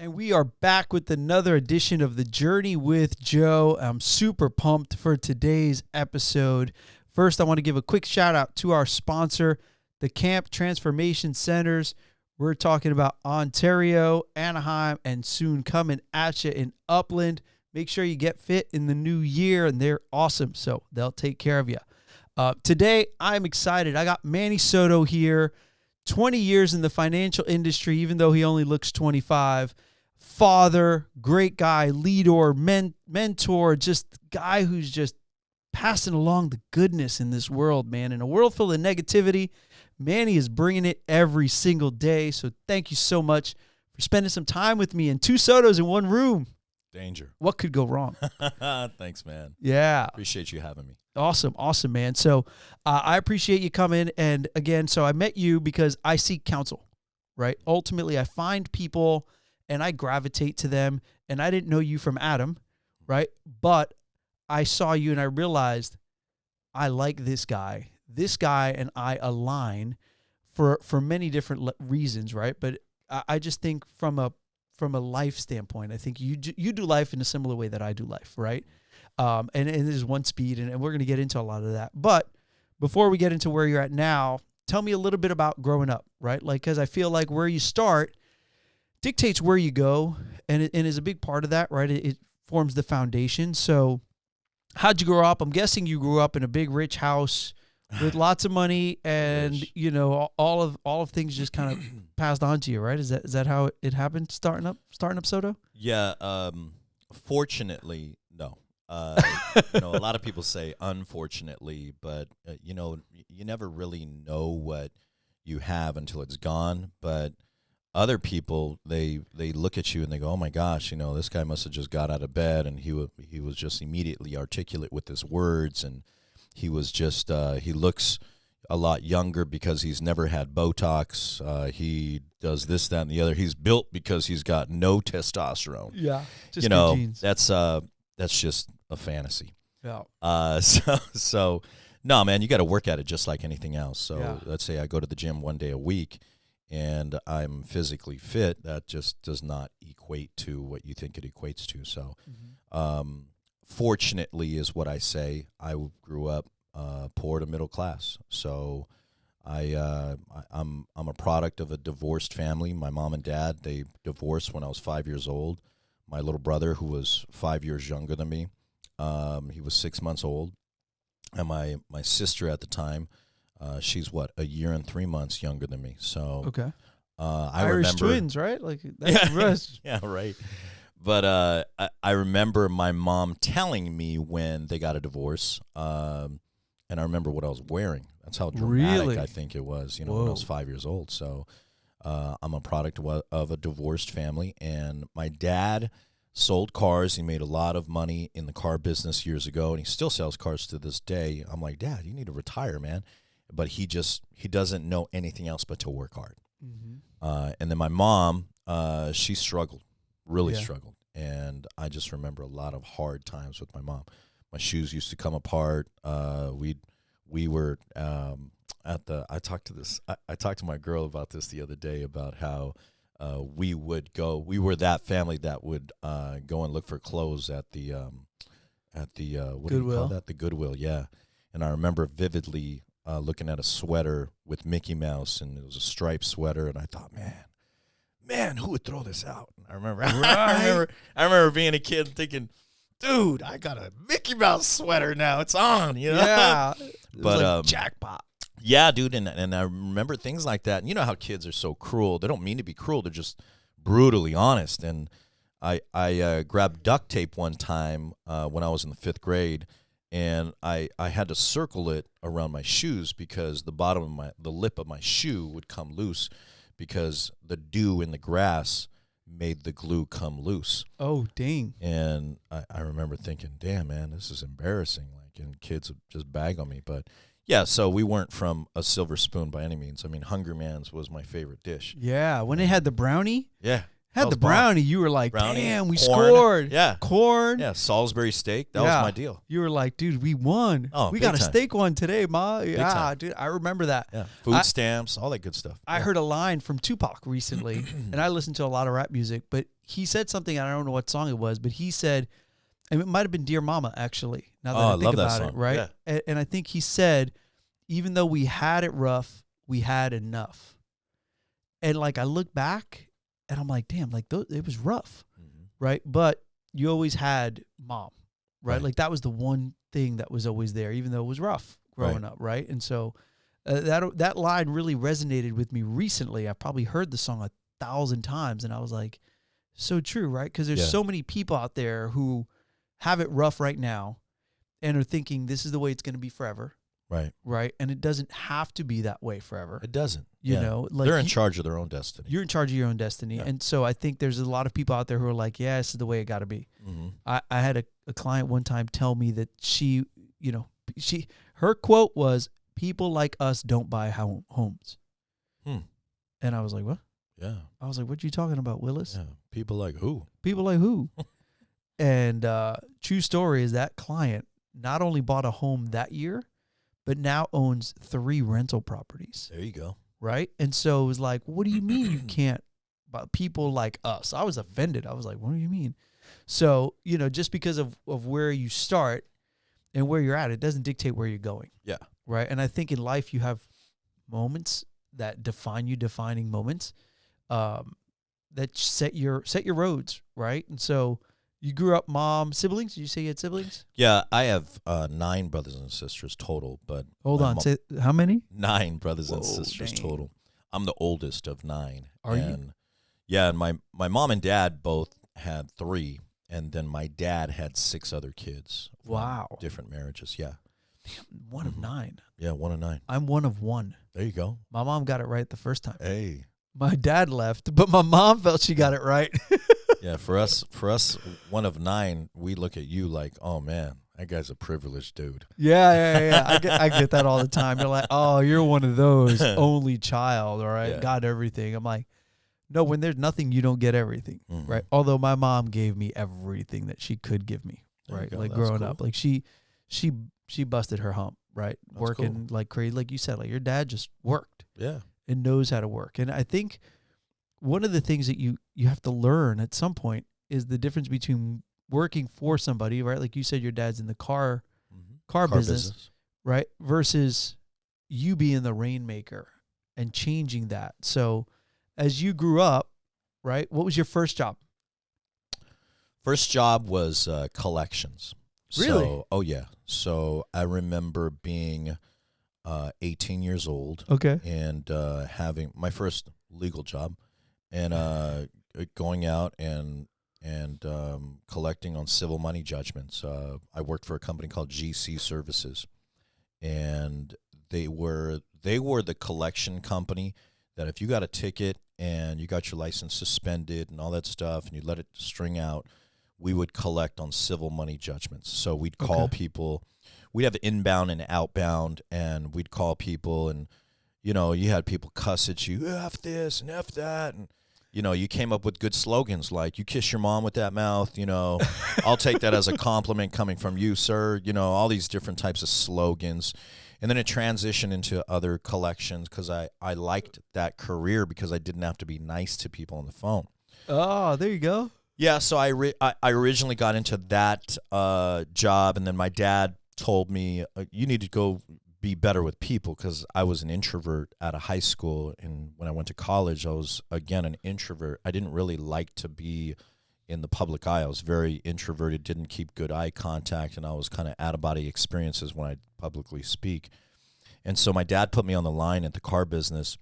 And we are back with another edition of The Journey with Joe. I'm super pumped for today's episode. First, I want to give a quick shout out to our sponsor, the Camp Transformation Centers. We're talking about Ontario, Anaheim, and soon coming at you in Upland. Make sure you get fit in the new year, and they're awesome, so they'll take care of you. Today, I'm excited. I got Manny Soto here, 20 years in the financial industry, even though he only looks 25. Father, great guy, leader, mentor, just guy who's just passing along the goodness in this world, man. In a world full of negativity, Manny is bringing it every single day. So thank you so much for spending some time with me and two Sotos in one room. Danger. What could go wrong? Thanks, man. Yeah. Appreciate you having me. Awesome, man. So I appreciate you coming. And again, so I met you because I seek counsel, right? Ultimately, I find people and I gravitate to them. And I didn't know you from Adam, right? But I saw you and I realized I like this guy. This guy and I align for many different reasons, right? But I just think from a life standpoint, I think you do life in a similar way that I do life, right? And there's one speed, and we're going to get into a lot of that. But before we get into where you're at now, tell me a little bit about growing up, right? Like, because I feel like where you start dictates where you go, and is a big part of that, right? It forms the foundation. So how'd you grow up? I'm guessing you grew up in a big, rich house with lots of money, and you know all of things just kind of passed on to you, right? Is that how it happened? Starting up Soto? Yeah. Fortunately, no. A lot of people say unfortunately, but you never really know what you have until it's gone. But other people, they look at you and they go, "Oh my gosh, this guy must have just got out of bed, and he was just immediately articulate with his words, and he was just he looks a lot younger because he's never had Botox. He does this, that, and the other. He's built because he's got no testosterone. Yeah, just good genes. That's just a fantasy. Yeah. So no, man, you got to work at it just like anything else. So Yeah. Let's say I go to the gym one day a week, and I'm physically fit. That just does not equate to what you think it equates to. So, fortunately, is what I say. I grew up poor to middle class. So, I'm a product of a divorced family. My mom and dad, they divorced when I was 5 years old. My little brother, who was 5 years younger than me, he was 6 months old, and my sister at the time. She's a year and 3 months younger than me. So okay, I Irish remember twins, right? Like that's yeah, right. But I remember my mom telling me when they got a divorce, and I remember what I was wearing. That's how dramatic Really? I think it was. When I was 5 years old. So I'm a product of a divorced family, and my dad sold cars. He made a lot of money in the car business years ago, and he still sells cars to this day. I'm like, Dad, you need to retire, man. But he doesn't know anything else but to work hard. Mm-hmm. And then my mom, she struggled, really Yeah. struggled. And I just remember a lot of hard times with my mom. My shoes used to come apart. We were I talked to my girl about this the other day, about how we were that family that would go and look for clothes at the what do you Goodwill? call that? The Goodwill, yeah. And I remember vividly looking at a sweater with Mickey Mouse, and it was a striped sweater, and I thought, man, who would throw this out? And I remember, I remember being a kid thinking, dude, I got a Mickey Mouse sweater now. It's on, Yeah, But like jackpot. yeah, dude, and I remember things like that. And you know how kids are so cruel. They don't mean to be cruel. They're just brutally honest. And I grabbed duct tape one time when I was in the 5th grade, and I had to circle it around my shoes because the lip of my shoe would come loose because the dew in the grass made the glue come loose. Oh, dang. And I remember thinking, damn, man, this is embarrassing. And kids would just bag on me. But yeah, so we weren't from a silver spoon by any means. I mean, Hungry Man's was my favorite dish. Yeah, when they had the brownie. Yeah. Had was the bomb. brownie, you were like, Brownie, damn, we corn. scored. Yeah. Corn. Yeah, Salisbury steak. That was my deal. You were like, dude, we won. Oh, we big got a time. steak one today, Ma. Yeah, time. dude, I remember that. Yeah, food stamps, all that good stuff. I heard a line from Tupac recently, and I listened to a lot of rap music, but he said something, I don't know what song it was, but he said, and it might have been Dear Mama, actually, now that I think love that about song. it, right? Yeah. And I think he said, even though we had it rough, we had enough. And like I look back, and I'm like, damn, like it was rough, right? But you always had Mom, right? Like that was the one thing that was always there, even though it was rough growing up, right? And so that line really resonated with me recently. I probably heard the song 1,000 times, and I was like, so true, right? Because there's so many people out there who have it rough right now and are thinking this is the way it's going to be forever. Right. And it doesn't have to be that way forever. It doesn't. You know, like they're in charge of their own destiny. You're in charge of your own destiny. Yeah. And so I think there's a lot of people out there who are like, yeah, this is the way it got to be. I had a client one time tell me that she, you know, her quote was, people like us don't buy homes. And I was like, what? Yeah. I was like, what are you talking about, Willis? Yeah. People like who? People like who? And true story is that client not only bought a home that year, but now owns 3 rental properties. There you go. Right? And so it was like, what do you mean you can't? But people like us. I was offended. I was like, what do you mean? So, you know, just because of where you start and where you're at, it doesn't dictate where you're going. Yeah. Right? And I think in life you have moments that define you, defining moments that set your roads, right? And so you grew up, mom, siblings? Did you say you had siblings? Yeah, I have 9 brothers and sisters total, but hold on, say how many? 9 brothers and sisters total. I'm the oldest of 9. Are you? Yeah, and my mom and dad both had 3, and then my dad had 6 other kids. Wow. Different marriages, yeah. Damn, one of 9. Yeah, 1 of 9. I'm one of 1. There you go. My mom got it right the first time. Hey. My dad left, but my mom felt she got it right. Yeah, for us, 1 of 9, we look at you like, oh man, that guy's a privileged dude. Yeah. I get that all the time. They're like, oh, you're one of those only child, all right? Yeah. Got everything. I'm like, no, when there's nothing, you don't get everything, right? Although my mom gave me everything that she could give me, right? Like growing up, like she busted her hump, right? That's working cool. like crazy, like you said, like your dad just worked, Yeah, and knows how to work. And I think one of the things that you have to learn at some point is the difference between working for somebody, right? Like you said, your dad's in the car business, right? Versus you being the rainmaker and changing that. So as you grew up, right, what was your first job? First job was collections. Really? So, oh yeah. So I remember being 18 years old. Okay. And having my first legal job, and going out and collecting on civil money judgments. I worked for a company called GC Services, and they were the collection company that if you got a ticket and you got your license suspended and all that stuff, and you let it string out, we would collect on civil money judgments. So we'd call people. We'd have inbound and outbound, and we'd call people, and you know, you had people cuss at you, F this and F that, and you know, you came up with good slogans like, you kiss your mom with that mouth, you know, I'll take that as a compliment coming from you, sir, you know, all these different types of slogans. And then it transitioned into other collections because I liked that career because I didn't have to be nice to people on the phone. Oh, there you go. Yeah, so I originally got into that job, and then my dad told me, you need to go be better with people, because I was an introvert out of high school, and when I went to college, I was, again, an introvert. I didn't really like to be in the public eye. I was very introverted, didn't keep good eye contact, and I was kind of out-of-body experiences when I publicly speak. And so my dad put me on the line at the car business,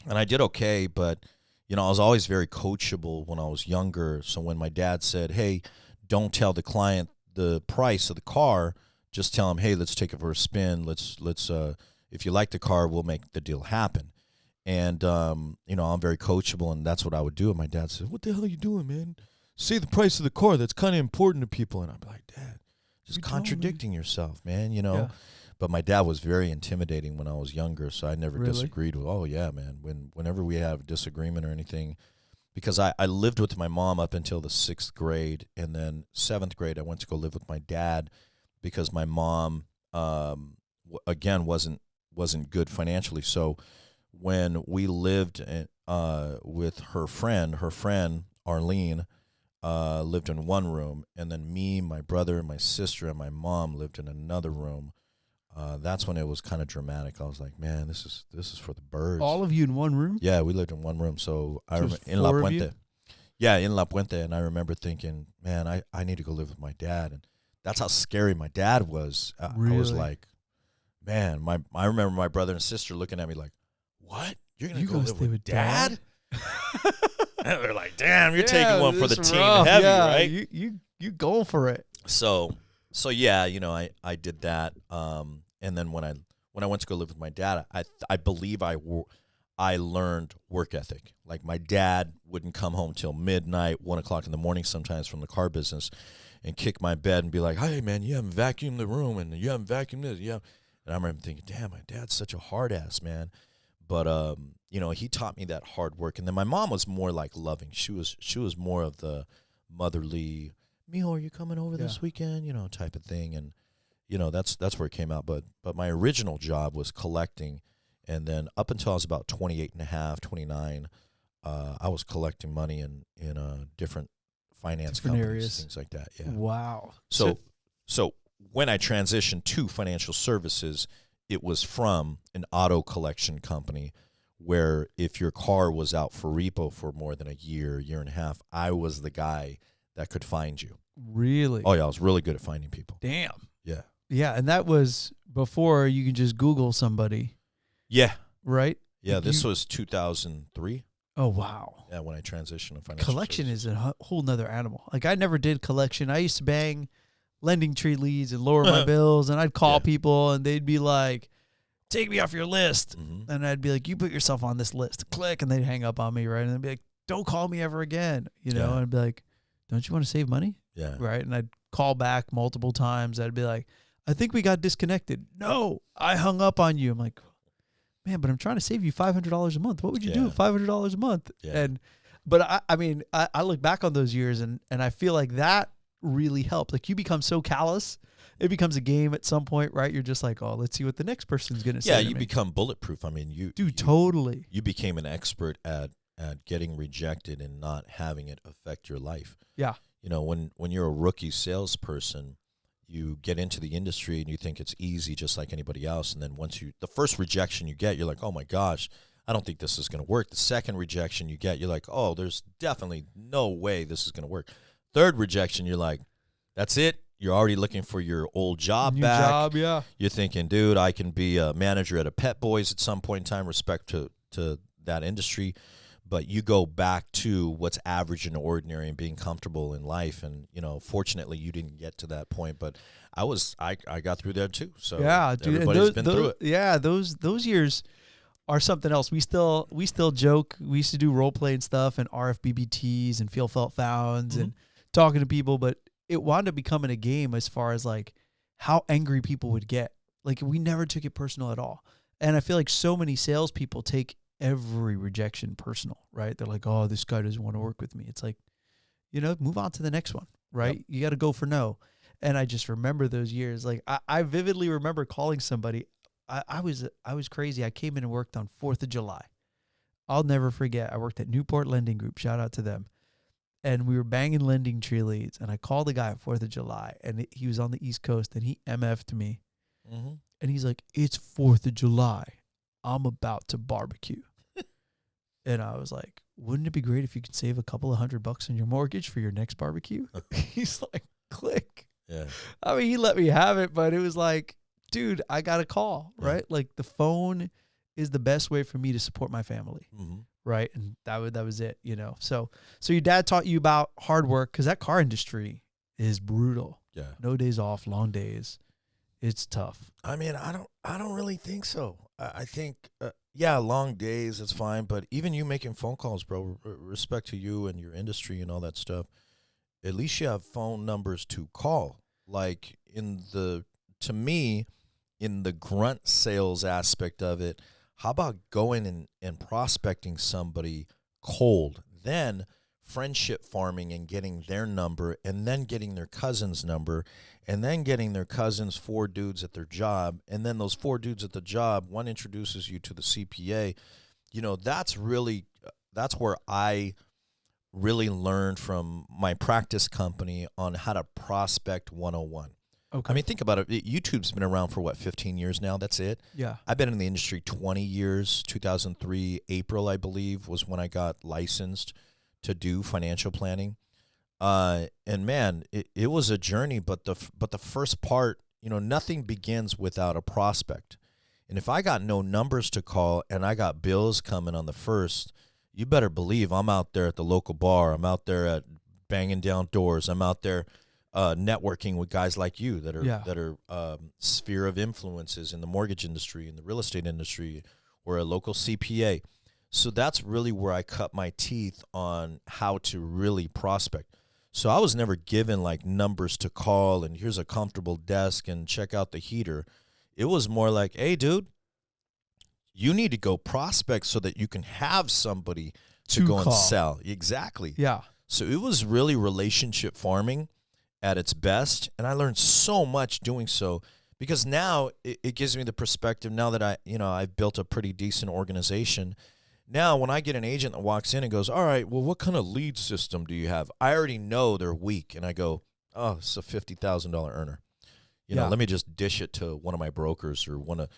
and I did okay, but you know, I was always very coachable when I was younger. So when my dad said, hey, don't tell the client the price of the car, just tell him, hey, let's take it for a spin. Let's if you like the car, we'll make the deal happen. And, you know, I'm very coachable, and that's what I would do. And my dad said, what the hell are you doing, man? Say the price of the car. That's kind of important to people. And I'd be like, Dad, just contradicting yourself, man, you know. Yeah. But my dad was very intimidating when I was younger, so I never disagreed with, oh, yeah, man. Whenever we have a disagreement or anything, because I lived with my mom up until the 6th grade, and then 7th grade I went to go live with my dad because my mom again wasn't good financially. So when we lived with her friend Arlene lived in one room, and then me, my brother, my sister, and my mom lived in another room. That's when it was kind of dramatic. I was like, man, this is for the birds. All of you in one room? Yeah, we lived in one room. So I remember in 4 La of Puente. you? Yeah, in La Puente, and I remember thinking, man, I need to go live with my dad, and that's how scary my dad was. I was Really? like, man, I remember my brother and sister looking at me like, what? You're gonna You go gonna live stay with with dad? Dad? And they're like, damn, you're Yeah, taking one for the it's team rough. heavy, Yeah, right? You go for it. So yeah, I did that. And then when I went to go live with my dad, I believe I learned work ethic. Like my dad wouldn't come home till midnight, 1:00 in the morning, sometimes from the car business, and kick my bed and be like, "Hey man, you haven't vacuumed the room, and you haven't vacuumed this, yeah." And I remember thinking, "Damn, my dad's such a hard ass, man." But he taught me that hard work. And then my mom was more like loving. She was more of the motherly, "Mijo, are you coming over this weekend?" Type of thing. And that's where it came out. But my original job was collecting, and then up until I was about 28 and a half, 29, I was collecting money in different finance Different companies, areas. things like that. Yeah. Wow. So when I transitioned to financial services, it was from an auto collection company where if your car was out for repo for more than a year and a half, I was the guy that could find you. Really? Oh, yeah, I was really good at finding people. Damn. Yeah. Yeah, and that was before you can just Google somebody, Yeah. right? Yeah, Like this was 2003. Oh, wow. Yeah, when I transitioned to financial Collection services. is a whole nother animal. Like, I never did collection. I used to bang lending tree leads and lower my bills, and I'd call people, and they'd be like, take me off your list. Mm-hmm. And I'd be like, you put yourself on this list. Click, and they'd hang up on me, right? And they'd be like, don't call me ever again. And I'd be like, don't you want to save money? Yeah. Right? And I'd call back multiple times. I'd be like, I think we got disconnected. No, I hung up on you. I'm like, man, but I'm trying to save you $500 a month. What would you do with $500 a month? Yeah. But I look back on those years and I feel like that really helped. Like, you become so callous. It becomes a game at some point, right? You're just like, oh, let's see what the next person's going to say. Yeah, to you me. become bulletproof. I mean, Totally. You became an expert at getting rejected and not having it affect your life. Yeah. When you're a rookie salesperson, you get into the industry and you think it's easy just like anybody else. And then the first rejection you get, you're like, oh my gosh, I don't think this is going to work. The second rejection you get, you're like, oh, there's definitely no way this is going to work. Third rejection, you're like, that's it. You're already looking for your old job back. Job, yeah. You're thinking, dude, I can be a manager at a Pet Boys at some point in time, respect to that industry. But you go back to what's average and ordinary and being comfortable in life. And, fortunately you didn't get to that point, but I got through there too. So yeah, dude, everybody's been through it. Yeah, those years are something else. We still joke. We used to do role playing stuff and RFBBTs and feel felt founds and talking to people, but it wound up becoming a game as far as like how angry people would get. Like, we never took it personal at all. And I feel like so many salespeople take every rejection personal, right? They're like, oh, this guy doesn't want to work with me. It's like, move on to the next one, right? Yep. You got to go for no. And I just remember those years. Like, I vividly remember calling somebody. I was crazy. I came in and worked on 4th of July. I'll never forget. I worked at Newport Lending Group. Shout out to them. And we were banging lending tree leads. And I called the guy at 4th of July. And he was on the East Coast. And he MF'd me. Mm-hmm. And he's like, it's 4th of July. I'm about to barbecue. And I was like, wouldn't it be great if you could save a couple of $100 on your mortgage for your next barbecue? He's like, click. Yeah. I mean, he let me have it, but it was like, dude, I got a call, right? Like, the phone is the best way for me to support my family, right? And that was it, So your dad taught you about hard work, because that car industry is brutal. Yeah. No days off, long days. It's tough. I mean, I don't really think so. I think, long days, it's fine. But even you making phone calls, bro, respect to you and your industry and all that stuff, at least you have phone numbers to call. Like, to me, in the grunt sales aspect of it, how about going and prospecting somebody cold? then friendship farming and getting their number, and then getting their cousin's number, and then getting their cousin's 4 dudes at their job, and then those 4 dudes at the job, one introduces you to the CPA. That's where I really learned from my practice company on how to prospect 101. Okay. I mean, think about it. YouTube's been around for 15 years now. That's it. Yeah. I've been in the industry 20 years. 2003, April, I believe, was when I got licensed to do financial planning. And man, it was a journey, but the first part, nothing begins without a prospect. And if I got no numbers to call and I got bills coming on the first, you better believe I'm out there at the local bar. I'm out there at banging down doors. I'm out there networking with guys like you that are sphere of influences in the mortgage industry, in the real estate industry, or a local CPA. So that's really where I cut my teeth on how to really prospect. So I was never given like numbers to call and here's a comfortable desk and check out the heater. It was more like, hey, dude, you need to go prospect so that you can have somebody to go call. and sell. Exactly. Yeah. So it was really relationship farming at its best. And I learned so much doing so because now it gives me the perspective now that I've built a pretty decent organization. Now, when I get an agent that walks in and goes, all right, well, what kind of lead system do you have? I already know they're weak. And I go, oh, it's a $50,000 earner. Let me just dish it to one of my brokers or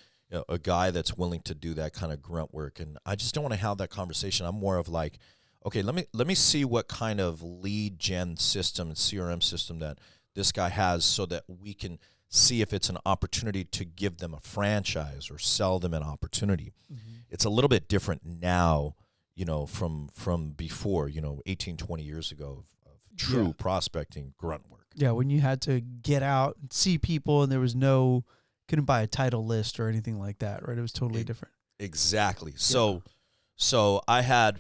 a guy that's willing to do that kind of grunt work. And I just don't want to have that conversation. I'm more of like, okay, let me see what kind of lead gen system and CRM system that this guy has so that we can see if it's an opportunity to give them a franchise or sell them an opportunity. Mm-hmm. It's a little bit different now, from before, 18, 20 years ago of true prospecting grunt work. Yeah, when you had to get out and see people and there was couldn't buy a title list or anything like that, right? It was totally different. Exactly. So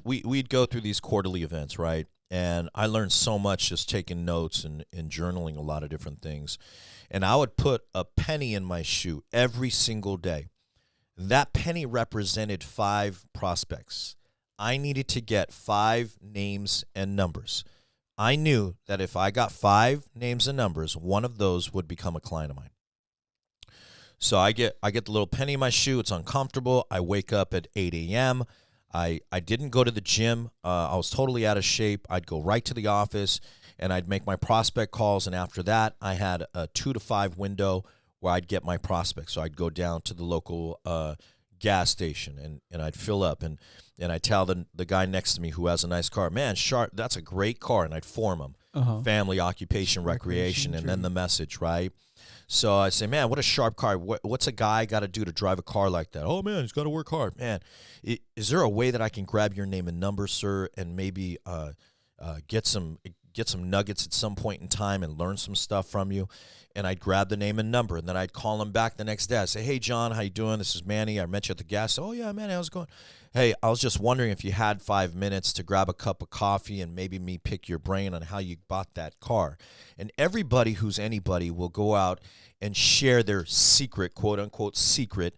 we'd go through these quarterly events, right? And I learned so much just taking notes and journaling a lot of different things. And I would put a penny in my shoe every single day. That penny represented 5 prospects. I needed to get 5 names and numbers. I knew that if I got 5 names and numbers, one of those would become a client of mine. So I get the little penny in my shoe. It's uncomfortable. I wake up at 8 a.m. I didn't go to the gym. I was totally out of shape. I'd go right to the office, and I'd make my prospect calls. And after that, I had a 2 to 5 window where I'd get my prospects. So I'd go down to the local gas station, and I'd fill up. And I'd tell the guy next to me who has a nice car, man, Sharp, that's a great car. And I'd form them. Family, occupation, recreation, and then the message, right? So I say, man, what a sharp car. What's a guy got to do to drive a car like that? Oh, man, he's got to work hard. Man, is there a way that I can grab your name and number, sir, and maybe get some nuggets at some point in time and learn some stuff from you? And I'd grab the name and number, and then I'd call him back the next day. I'd say, hey, John, how you doing? This is Manny. I met you at the gas. Oh, yeah, Manny, how's it going? Hey, I was just wondering if you had 5 minutes to grab a cup of coffee and maybe me pick your brain on how you bought that car. And everybody who's anybody will go out and share their secret, quote unquote, secret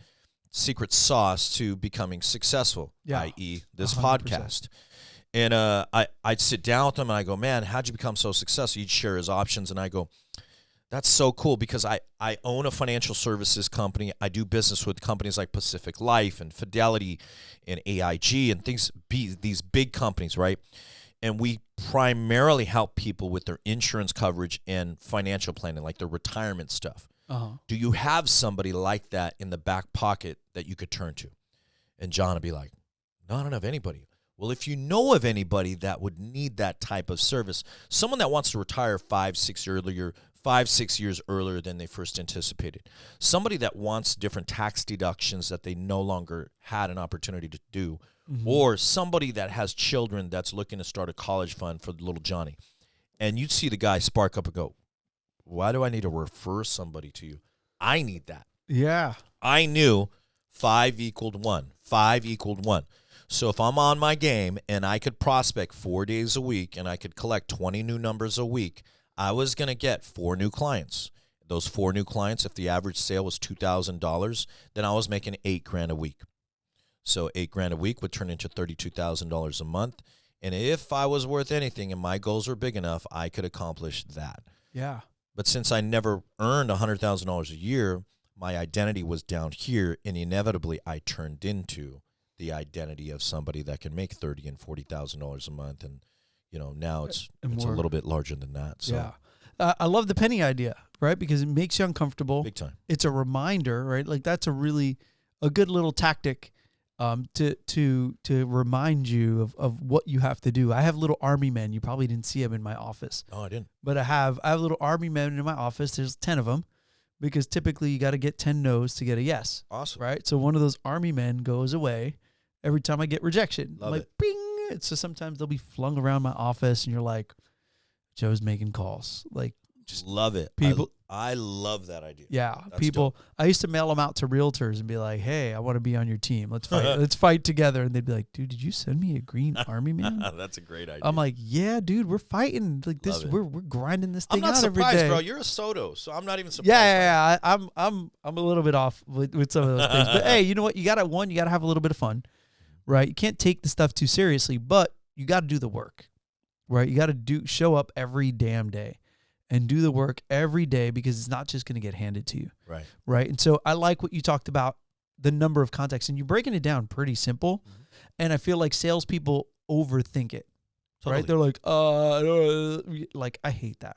sauce to becoming successful, i.e. this 100%. Podcast. And I'd sit down with them and I go, man, how'd you become so successful? He'd share his options and I go, that's so cool because I own a financial services company. I do business with companies like Pacific Life and Fidelity and AIG and these big companies, right? And we primarily help people with their insurance coverage and financial planning, like their retirement stuff. Do you have somebody like that in the back pocket that you could turn to? And John would be like, no, I don't have anybody. Well, if you know of anybody that would need that type of service, someone that wants to retire 5-6 years earlier than they first anticipated, somebody that wants different tax deductions that they no longer had an opportunity to do, or somebody that has children that's looking to start a college fund for little Johnny. And you'd see the guy spark up and go, why do I need to refer somebody to you? I need that. Yeah. I knew 5 equaled 1. 5 equaled 1. So if I'm on my game and I could prospect 4 days a week and I could collect 20 new numbers a week, I was going to get 4 new clients. Those 4 new clients, if the average sale was $2,000, then I was making $8,000 a week. So $8,000 a week would turn into $32,000 a month. And if I was worth anything and my goals were big enough, I could accomplish that. Yeah. But since I never earned $100,000 a year, my identity was down here, and inevitably I turned into the identity of somebody that can make $30,000 and $40,000 a month, and now it's a little bit larger than that. So. Yeah, I love the penny idea, right? Because it makes you uncomfortable. Big time. It's a reminder, right? Like that's a good little tactic to remind you of what you have to do. I have little army men. You probably didn't see them in my office. Oh, I didn't. But I have little army men in my office. There's 10 of them because typically you got to get 10 no's to get a yes. Awesome. Right? So one of those army men goes away every time I get rejection. Love like, it. Bing. So sometimes they'll be flung around my office and you're like, Joe's making calls. Like, just love it. People. I love that idea. Yeah. That's people. dope. I used to mail them out to realtors and be like, hey, I want to be on your team. Let's fight. Let's fight together. And they'd be like, dude, did you send me a green army man? That's a great idea. I'm like, yeah, dude, we're fighting. Like this, we're grinding this thing out every day. I'm not surprised, bro. You're a Soto, so I'm not even surprised. Yeah. I'm a little bit off with some of those things. But hey, you know what? You gotta have a little bit of fun, right? You can't take the stuff too seriously, but you got to do the work, right? You got to show up every damn day and do the work every day because it's not just going to get handed to you. Right. Right. And so I like what you talked about, the number of contacts, and you're breaking it down pretty simple. Mm-hmm. And I feel like salespeople overthink it, totally. right? They're like, I hate that.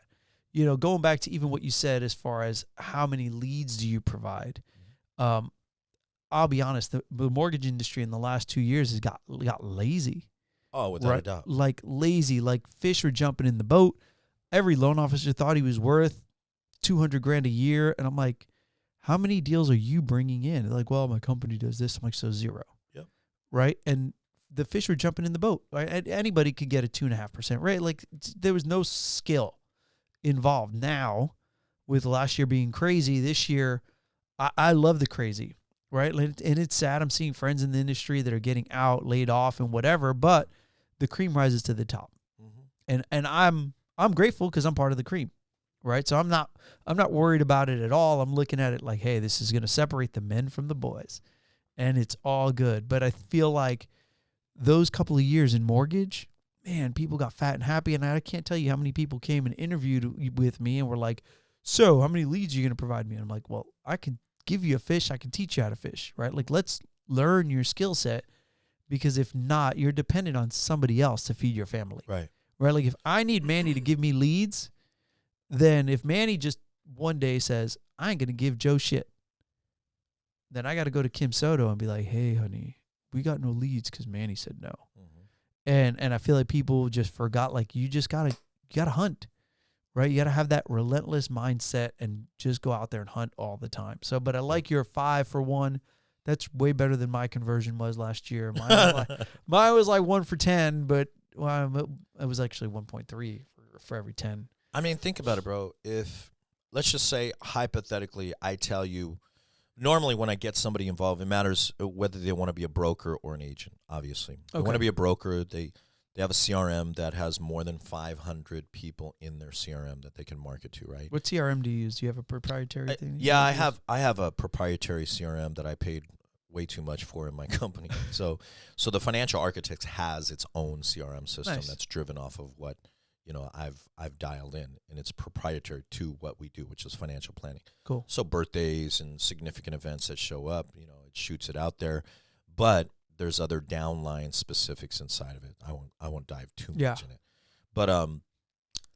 Going back to even what you said as far as how many leads do you provide? Mm-hmm. I'll be honest, the mortgage industry in the last 2 years has got lazy. Oh, without a doubt. Like lazy, like fish were jumping in the boat. Every loan officer thought he was worth $200,000 a year. And I'm like, how many deals are you bringing in? They're like, well, my company does this. I'm like, so zero. Yep. Right. And the fish were jumping in the boat. Right. And anybody could get a 2.5% rate. Like there was no skill involved. Now, with last year being crazy, this year, I love the crazy. Right. And it's sad. I'm seeing friends in the industry that are getting out, laid off and whatever, but the cream rises to the top. Mm-hmm. And I'm grateful because I'm part of the cream. Right. So I'm not worried about it at all. I'm looking at it like, hey, this is going to separate the men from the boys and it's all good. But I feel like those couple of years in mortgage, man, people got fat and happy. And I can't tell you how many people came and interviewed with me and were like, so how many leads are you going to provide me? And I'm like, well, I can give you a fish. I can teach you how to fish, right? Like, let's learn your skill set because if not, you're dependent on somebody else to feed your family. Right. Right. Like if I need Manny to give me leads, then if Manny just one day says, I ain't going to give Joe shit, then I got to go to Kim Soto and be like, hey, honey, we got no leads because Manny said no. Mm-hmm. And I feel like people just forgot, like, you gotta hunt. Right, you got to have that relentless mindset and just go out there and hunt all the time. So, but I like your 5 for 1. That's way better than my conversion was last year. Mine was like 1 for 10, but it was actually 1.3 for every 10. I mean, think about it, bro. If let's just say hypothetically, I tell you, normally when I get somebody involved, it matters whether they want to be a broker or an agent. Obviously, they want to be a broker. They have a CRM that has more than 500 people in their CRM that they can market to, right? What CRM do you use? Do you have a proprietary thing? Yeah, I have a proprietary CRM that I paid way too much for in my company. So the Financial Architects has its own CRM system that's driven off of what I've dialed in, and it's proprietary to what we do, which is financial planning. Cool. So birthdays and significant events that show up, it shoots it out there, but there's other downline specifics inside of it. I won't dive too much in it. But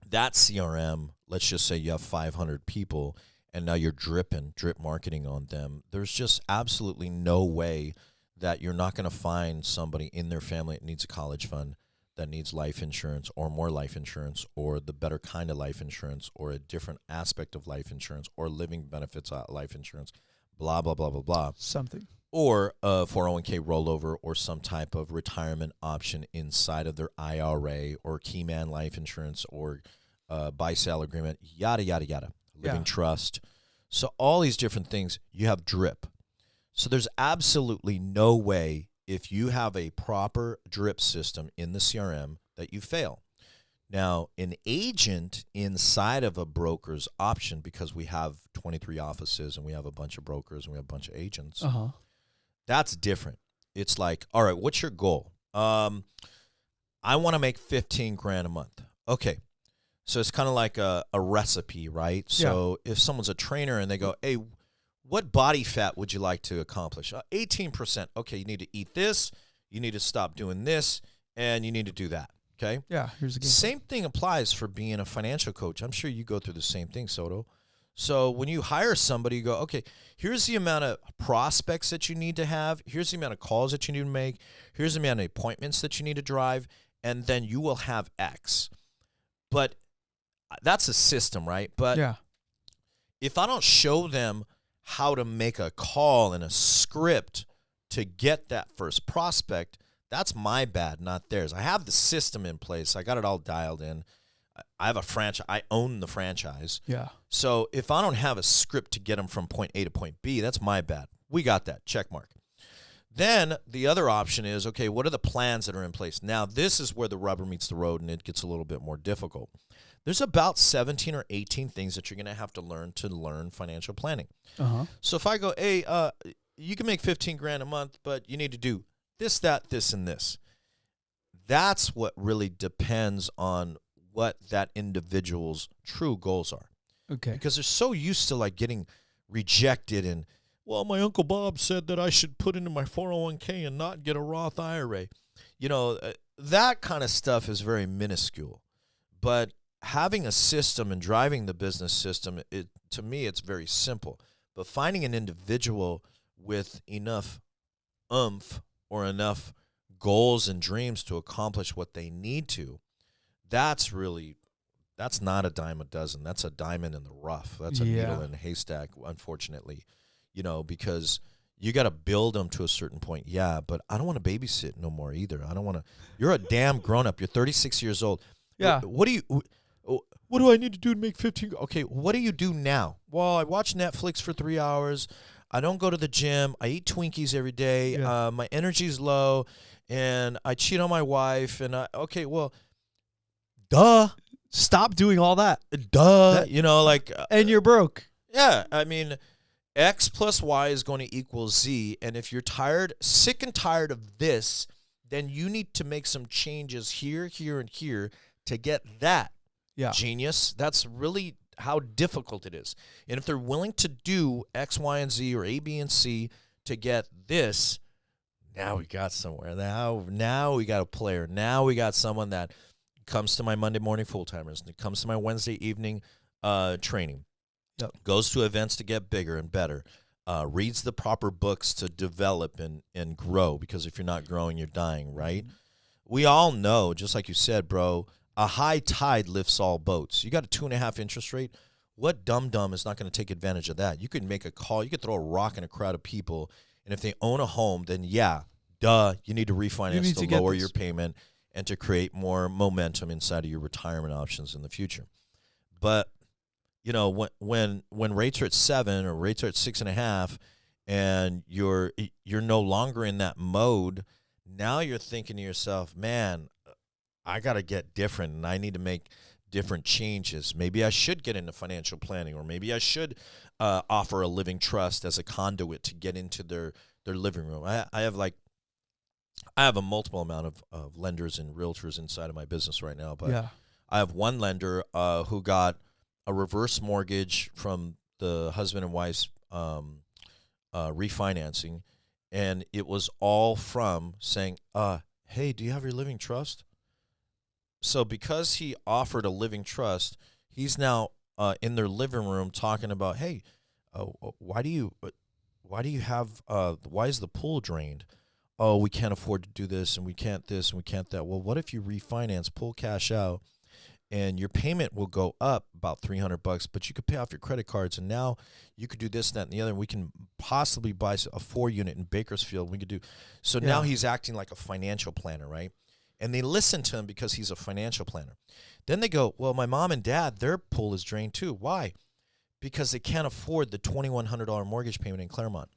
that CRM, let's just say you have 500 people and now you're drip marketing on them. There's just absolutely no way that you're not going to find somebody in their family that needs a college fund, that needs life insurance or more life insurance or the better kind of life insurance or a different aspect of life insurance or living benefits life insurance, blah, blah, blah, blah, blah. Something. Or a 401k rollover or some type of retirement option inside of their IRA or key man life insurance or buy-sell agreement, yada, yada, yada, living trust. So all these different things, you have drip. So there's absolutely no way if you have a proper drip system in the CRM that you fail. Now, an agent inside of a broker's option, because we have 23 offices and we have a bunch of brokers and we have a bunch of agents, that's different. It's like, all right, what's your goal? I want to make 15 grand a month. Okay. So it's kind of like a recipe, right? So if someone's a trainer and they go, hey, what body fat would you like to accomplish? 18%. Okay, you need to eat this, you need to stop doing this, and you need to do that. Okay? Yeah, here's the game. Same thing applies for being a financial coach. I'm sure you go through the same thing, Soto. So when you hire somebody, you go, okay, here's the amount of prospects that you need to have. Here's the amount of calls that you need to make. Here's the amount of appointments that you need to drive. And then you will have X. But that's a system, right? But if I don't show them how to make a call and a script to get that first prospect, that's my bad, not theirs. I have the system in place. I got it all dialed in. I have a franchise. I own the franchise. Yeah. So if I don't have a script to get them from point A to point B, that's my bad. We got that. Check mark. Then the other option is, okay, what are the plans that are in place? Now, this is where the rubber meets the road and it gets a little bit more difficult. There's about 17 or 18 things that you're going to have to learn financial planning. So if I go, hey, you can make 15 grand a month, but you need to do this, that, this, and this. That's what really depends on what that individual's true goals are. Okay. Because they're so used to like getting rejected and, well, my Uncle Bob said that I should put into my 401k and not get a Roth IRA. You know, that kind of stuff is very minuscule. But having a system and driving the business system, to me, it's very simple. But finding an individual with enough oomph or enough goals and dreams to accomplish what they need to, that's not a dime a dozen. That's a diamond in the rough. That's a needle in a haystack, unfortunately. You know, because you got to build them to a certain point. Yeah, but I don't want to babysit no more either. I don't want to. You're a damn grown up. You're 36 years old. Yeah. What do I need to do to make 15? Okay, what do you do now? Well, I watch Netflix for 3 hours. I don't go to the gym. I eat Twinkies every day. My energy's low, and I cheat on my wife. And okay, well, duh. Stop doing all that. You know, like. And you're broke. Yeah, I mean, X plus Y is going to equal Z. And if you're sick and tired of this, then you need to make some changes here, here, and here to get that. Yeah. Genius. That's really how difficult it is. And if they're willing to do X, Y, and Z or A, B, and C to get this, now we got somewhere. Now we got a player. Now we got someone that comes to my Monday morning full-timers, and it comes to my Wednesday evening training, goes to events to get bigger and better, reads the proper books to develop and grow, because if you're not growing, you're dying, right? We all know, just like you said, bro, a high tide lifts all boats. You got a 2.5 interest rate. What dum-dum is not going to take advantage of that? You could make a call. You could throw a rock in a crowd of people, and if they own a home, then you need to refinance to lower your payment and to create more momentum inside of your retirement options in the future. But, you know, when rates are at 7 or rates are at 6.5, and you're no longer in that mode, now you're thinking to yourself, man, I got to get different, and I need to make different changes. Maybe I should get into financial planning, or maybe I should offer a living trust as a conduit to get into their living room. I have a multiple amount of lenders and realtors inside of my business right now, but I have one lender who got a reverse mortgage from the husband and wife's refinancing, and it was all from saying, hey, do you have your living trust? So because he offered a living trust, he's now in their living room talking about, hey, why is the pool drained? Oh, we can't afford to do this, and we can't this, and we can't that. Well, what if you refinance, pull cash out, and your payment will go up about $300, but you could pay off your credit cards, and now you could do this, that, and the other, and we can possibly buy a 4-unit in Bakersfield. We could do so. Now he's acting like a financial planner, right? And they listen to him because he's a financial planner. Then they go, well, my mom and dad, their pool is drained too. Why? Because they can't afford the $2,100 mortgage payment in Claremont.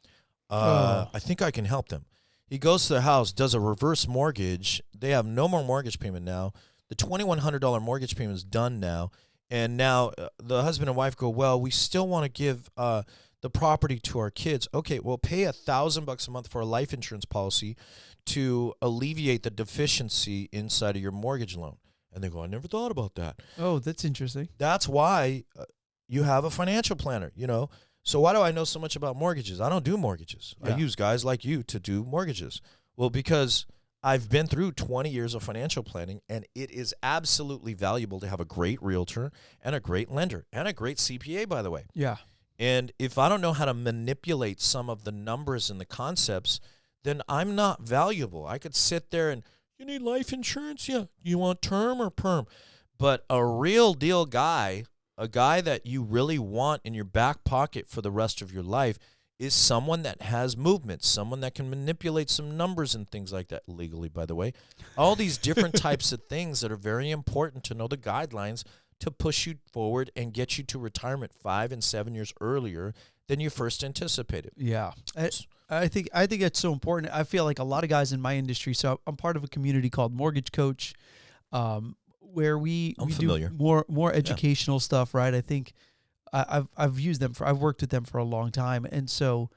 I think I can help them. He goes to the house, does a reverse mortgage. They have no more mortgage payment now. The $2,100 mortgage payment is done now. And now the husband and wife go, well, we still want to give the property to our kids. Okay, well, pay $1,000 a month for a life insurance policy to alleviate the deficiency inside of your mortgage loan. And they go, I never thought about that. Oh, that's interesting. That's why you have a financial planner, you know. So why do I know so much about mortgages? I don't do mortgages. Yeah. I use guys like you to do mortgages. Well, because I've been through 20 years of financial planning, and it is absolutely valuable to have a great realtor and a great lender and a great CPA, by the way. Yeah. And if I don't know how to manipulate some of the numbers and the concepts, then I'm not valuable. I could sit there and, you need life insurance? Yeah. You want term or perm? But a real deal guy, a guy that you really want in your back pocket for the rest of your life, is someone that has movement, someone that can manipulate some numbers and things like that, legally, by the way. All these different types of things that are very important to know the guidelines to push you forward and get you to retirement 5 and 7 years earlier than you first anticipated. Yeah. I think that's so important. I feel like a lot of guys in my industry, so I'm part of a community called Mortgage Coach, where we familiar. do more educational stuff, right? I think I've used them I've worked with them for a long time. And so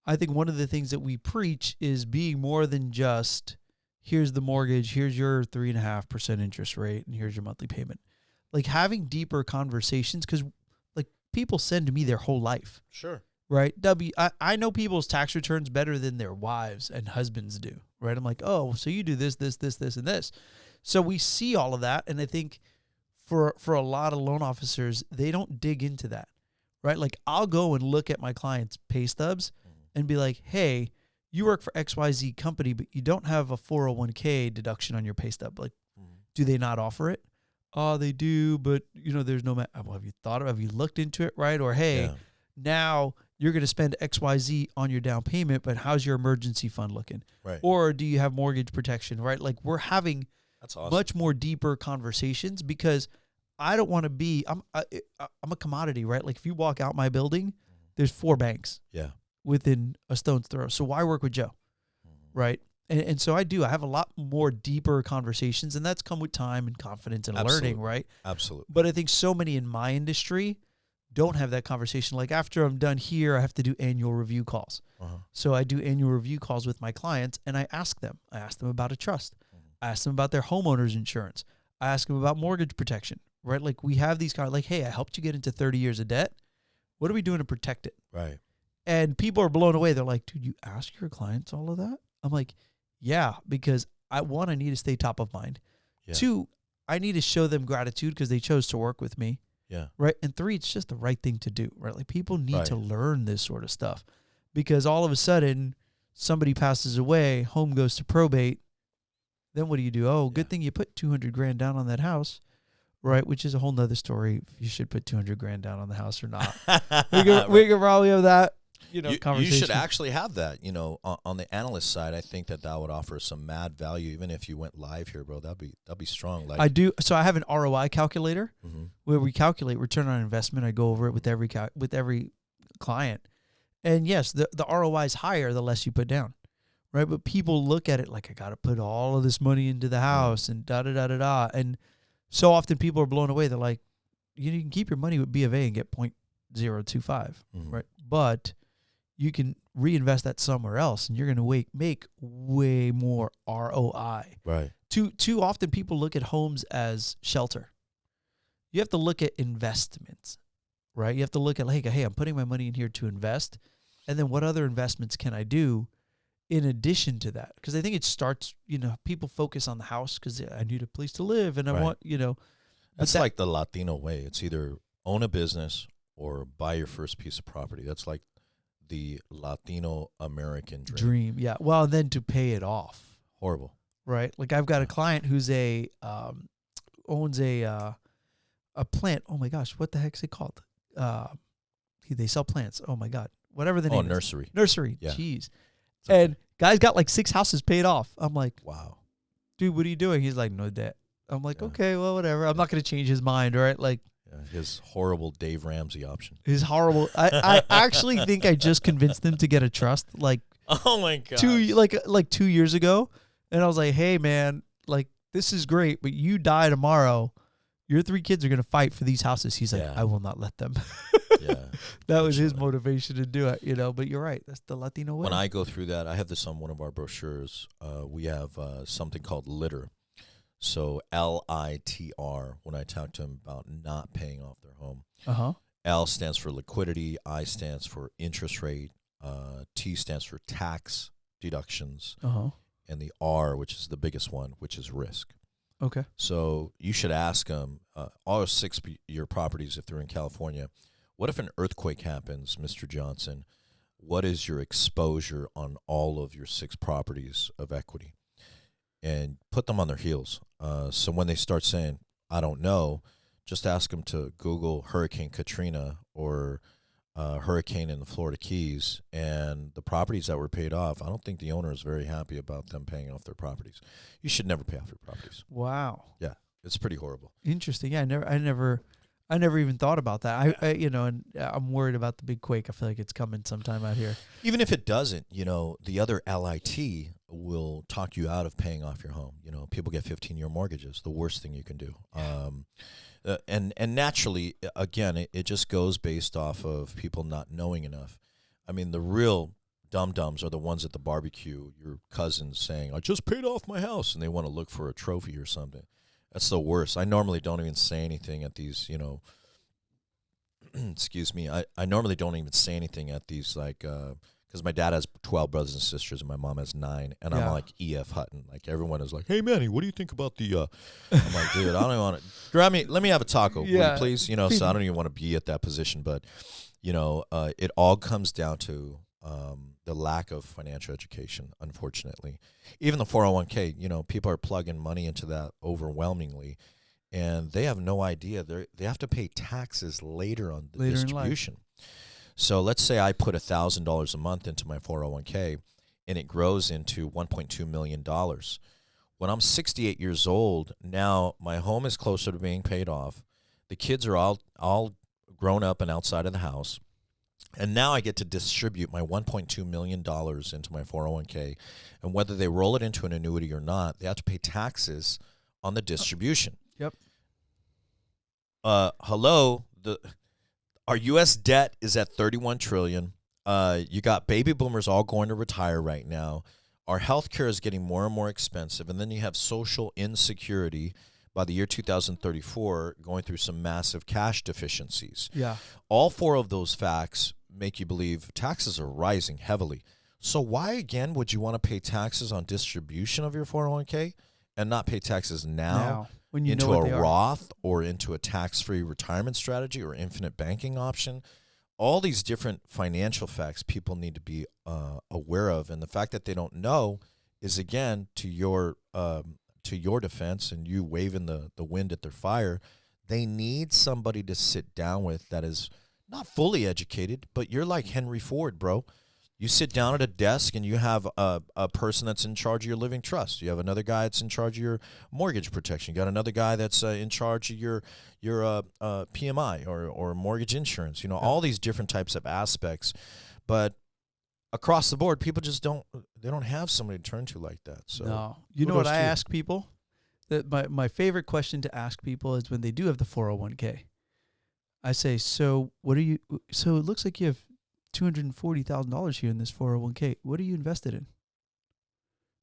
I think one of the things that we preach is being more than just, here's the mortgage, here's your 3.5% interest rate, and here's your monthly payment. Like having deeper conversations, because like people send to me their whole life. Sure. Right. I know people's tax returns better than their wives and husbands do. Right. I'm like, oh, so you do this, and this. So we see all of that. And I think for a lot of loan officers, they don't dig into that. Right. Like I'll go and look at my clients' pay stubs and be like, hey, you work for XYZ company, but you don't have a 401k deduction on your pay stub. Like, do they not offer it? Oh, they do. But, you know, there's no, well, have you looked into it? Right. Or, hey, now you're going to spend XYZ on your down payment, but how's your emergency fund looking? Right. Or do you have mortgage protection, right? Like we're having That's awesome. much more deeper conversations, because I don't want to be, I'm a commodity, right? Like if you walk out my building, there's 4 banks within a stone's throw. So why work with Joe? Right. And so I have a lot more deeper conversations, and that's come with time and confidence and learning, right? Absolutely. But I think so many in my industry don't have that conversation. Like after I'm done here, I have to do annual review calls. So I do annual review calls with my clients, and I ask them about a trust. I ask them about their homeowner's insurance. I ask them about mortgage protection, right? Like we have these kind of like, hey, I helped you get into 30 years of debt. What are we doing to protect it? Right. And people are blown away. They're like, dude, you ask your clients all of that? I'm like, yeah, because I need to stay top of mind. Yeah. 2, I need to show them gratitude because they chose to work with me. Yeah. Right. And 3, it's just the right thing to do, right? Like people need to learn this sort of stuff, because all of a sudden somebody passes away, home goes to probate. Then what do? Oh, good thing you put $200,000 down on that house, right? Which is a whole nother story. If you should put $200,000 down on the house or not. we could probably have that, conversation. You should actually have that, on the analyst side. I think that would offer some mad value, even if you went live here, bro. That'd be strong. Like I do. So I have an ROI calculator where we calculate return on investment. I go over it with every client, and yes, the ROI is higher the less you put down, right? But people look at it like, I got to put all of this money into the house and da da da da da, and so often people are blown away. They're like, you can keep your money with B of A and get 0.025, right? But you can reinvest that somewhere else, and you're going to make way more ROI. Right. Too often people look at homes as shelter. You have to look at investments, right? You have to look at like, hey, I'm putting my money in here to invest, and then what other investments can I do in addition to that? Because I think it starts, people focus on the house because I need a place to live, and I want, That's like the Latino way. It's either own a business or buy your first piece of property. That's like the Latino American dream. Yeah. Well, then to pay it off. Horrible. Right. Like I've got a client who's owns a plant. Oh my gosh, what the heck's it called? They sell plants. Oh my God, whatever the name. Oh, nursery. Nursery. Yeah. Jeez. Okay. And guy's got like 6 houses paid off. I'm like, wow, dude, what are you doing? He's like, no debt. I'm like, okay, well, whatever. I'm not going to change his mind, right? Like. His horrible Dave Ramsey option. His horrible. I actually think I just convinced him to get a trust. Like, oh my God, 2 years ago, and I was like, hey man, like this is great, but you die tomorrow. your 3 kids are going to fight for these houses. He's like, Yeah. I will not let them. Yeah. That was his Unfortunately. motivation to do it, but you're right. That's the Latino way. When I go through that, I have this on one of our brochures. We have something called LITR. So LITR, when I talk to them about not paying off their home. Uh-huh. L stands for liquidity, I stands for interest rate, T stands for tax deductions, Uh-huh. and the R, which is the biggest one, which is risk. Okay. So you should ask them, all 6 your properties, if they're in California, what if an earthquake happens, Mr. Johnson? What is your exposure on all of your 6 properties of equity? And put them on their heels. So when they start saying, I don't know, just ask them to Google Hurricane Katrina or hurricane in the Florida Keys, and the properties that were paid off, I don't think the owner is very happy about them paying off their properties. You should never pay off your properties. Wow. Yeah, it's pretty horrible. Interesting. Yeah, I never even thought about that. And I'm worried about the big quake. I feel like it's coming sometime out here. Even if it doesn't, the other LIT will talk you out of paying off your home. People get 15-year mortgages, the worst thing you can do. And naturally, again, it just goes based off of people not knowing enough. I mean, the real dum-dums are the ones at the barbecue, your cousins saying, I just paid off my house, and they want to look for a trophy or something. That's the worst. I normally don't even say anything at these, excuse me. I normally don't even say anything at these, like, because my dad has 12 brothers and sisters, and my mom has 9, and Yeah. I'm like E.F. Hutton. Like, everyone is like, hey, Manny, what do you think about the, I'm like, dude, I don't even want to, let me have a taco, will Yeah. you please? So I don't even want to be at that position, but, it all comes down to the lack of financial education, unfortunately. Even the 401k, people are plugging money into that overwhelmingly, and they have no idea. They have to pay taxes later on the Later in life. distribution. So let's say I put $1,000 a month into my 401k, and it grows into $1.2 million. When I'm 68 years old, now my home is closer to being paid off. The kids are all grown up and outside of the house. And now I get to distribute my $1.2 million into my 401k. And whether they roll it into an annuity or not, they have to pay taxes on the distribution. Yep. Hello, our U.S. debt is at $31 trillion. You got baby boomers all going to retire right now. Our healthcare is getting more and more expensive. And then you have social insecurity by the year 2034 going through some massive cash deficiencies. Yeah. All 4 of those facts make you believe taxes are rising heavily. So why, again, would you want to pay taxes on distribution of your 401k and not pay taxes now when you into know what a they are. Roth or into a tax-free retirement strategy or infinite banking option? All these different financial facts people need to be aware of. And the fact that they don't know is, again, to your defense and you waving the wind at their fire. They need somebody to sit down with that is not fully educated, but you're like Henry Ford, bro. You sit down at a desk and you have a person that's in charge of your living trust. You have another guy that's in charge of your mortgage protection. You got another guy that's in charge of your PMI or mortgage insurance. All these different types of aspects. But across the board, people just don't have somebody to turn to like that. So No. You know what kudos I to you. ask people? That my favorite question to ask people is when they do have the 401k. I say, so it looks like you have $240,000 here in this 401k. What are you invested in?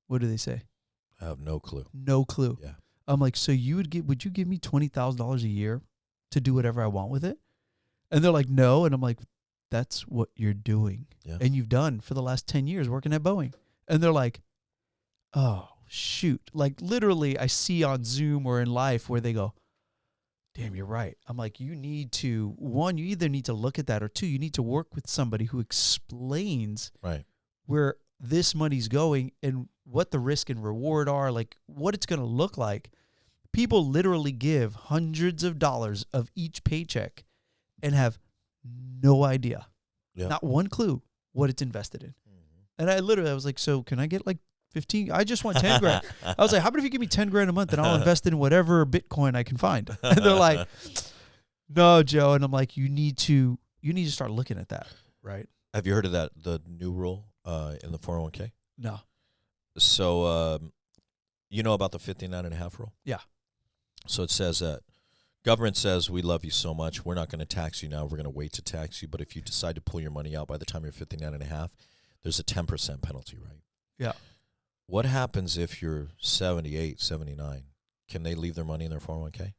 What do they say? I have no clue. No clue. Yeah. I'm like, so would you give me $20,000 a year to do whatever I want with it? And they're like, no. And I'm like, that's what you're doing. Yeah. And you've done for the last 10 years working at Boeing. And they're like, oh, shoot. Like literally I see on Zoom or in life where they go, damn, you're right. I'm like, you either need to look at that, or 2, you need to work with somebody who explains Right. where this money's going and what the risk and reward are, like what it's going to look like. People literally give hundreds of dollars of each paycheck and have no idea, Yeah. not one clue what it's invested in. Mm-hmm. And I was like, so can I get like 15? I just want 10 grand. I was like, how about if you give me 10 grand a month and I'll invest in whatever Bitcoin I can find? And they're like, no, Joe. And I'm like, you need to start looking at that. Right. Have you heard of the new rule in the 401k? No. So you know about the 59.5 rule? Yeah. So it says that Government says, we love you so much, we're not going to tax you now, we're going to wait to tax you. But if you decide to pull your money out by the time you're 59 and a half, there's a 10% penalty, right? Yeah. What happens if you're 78, 79? Can they leave their money in their 401k?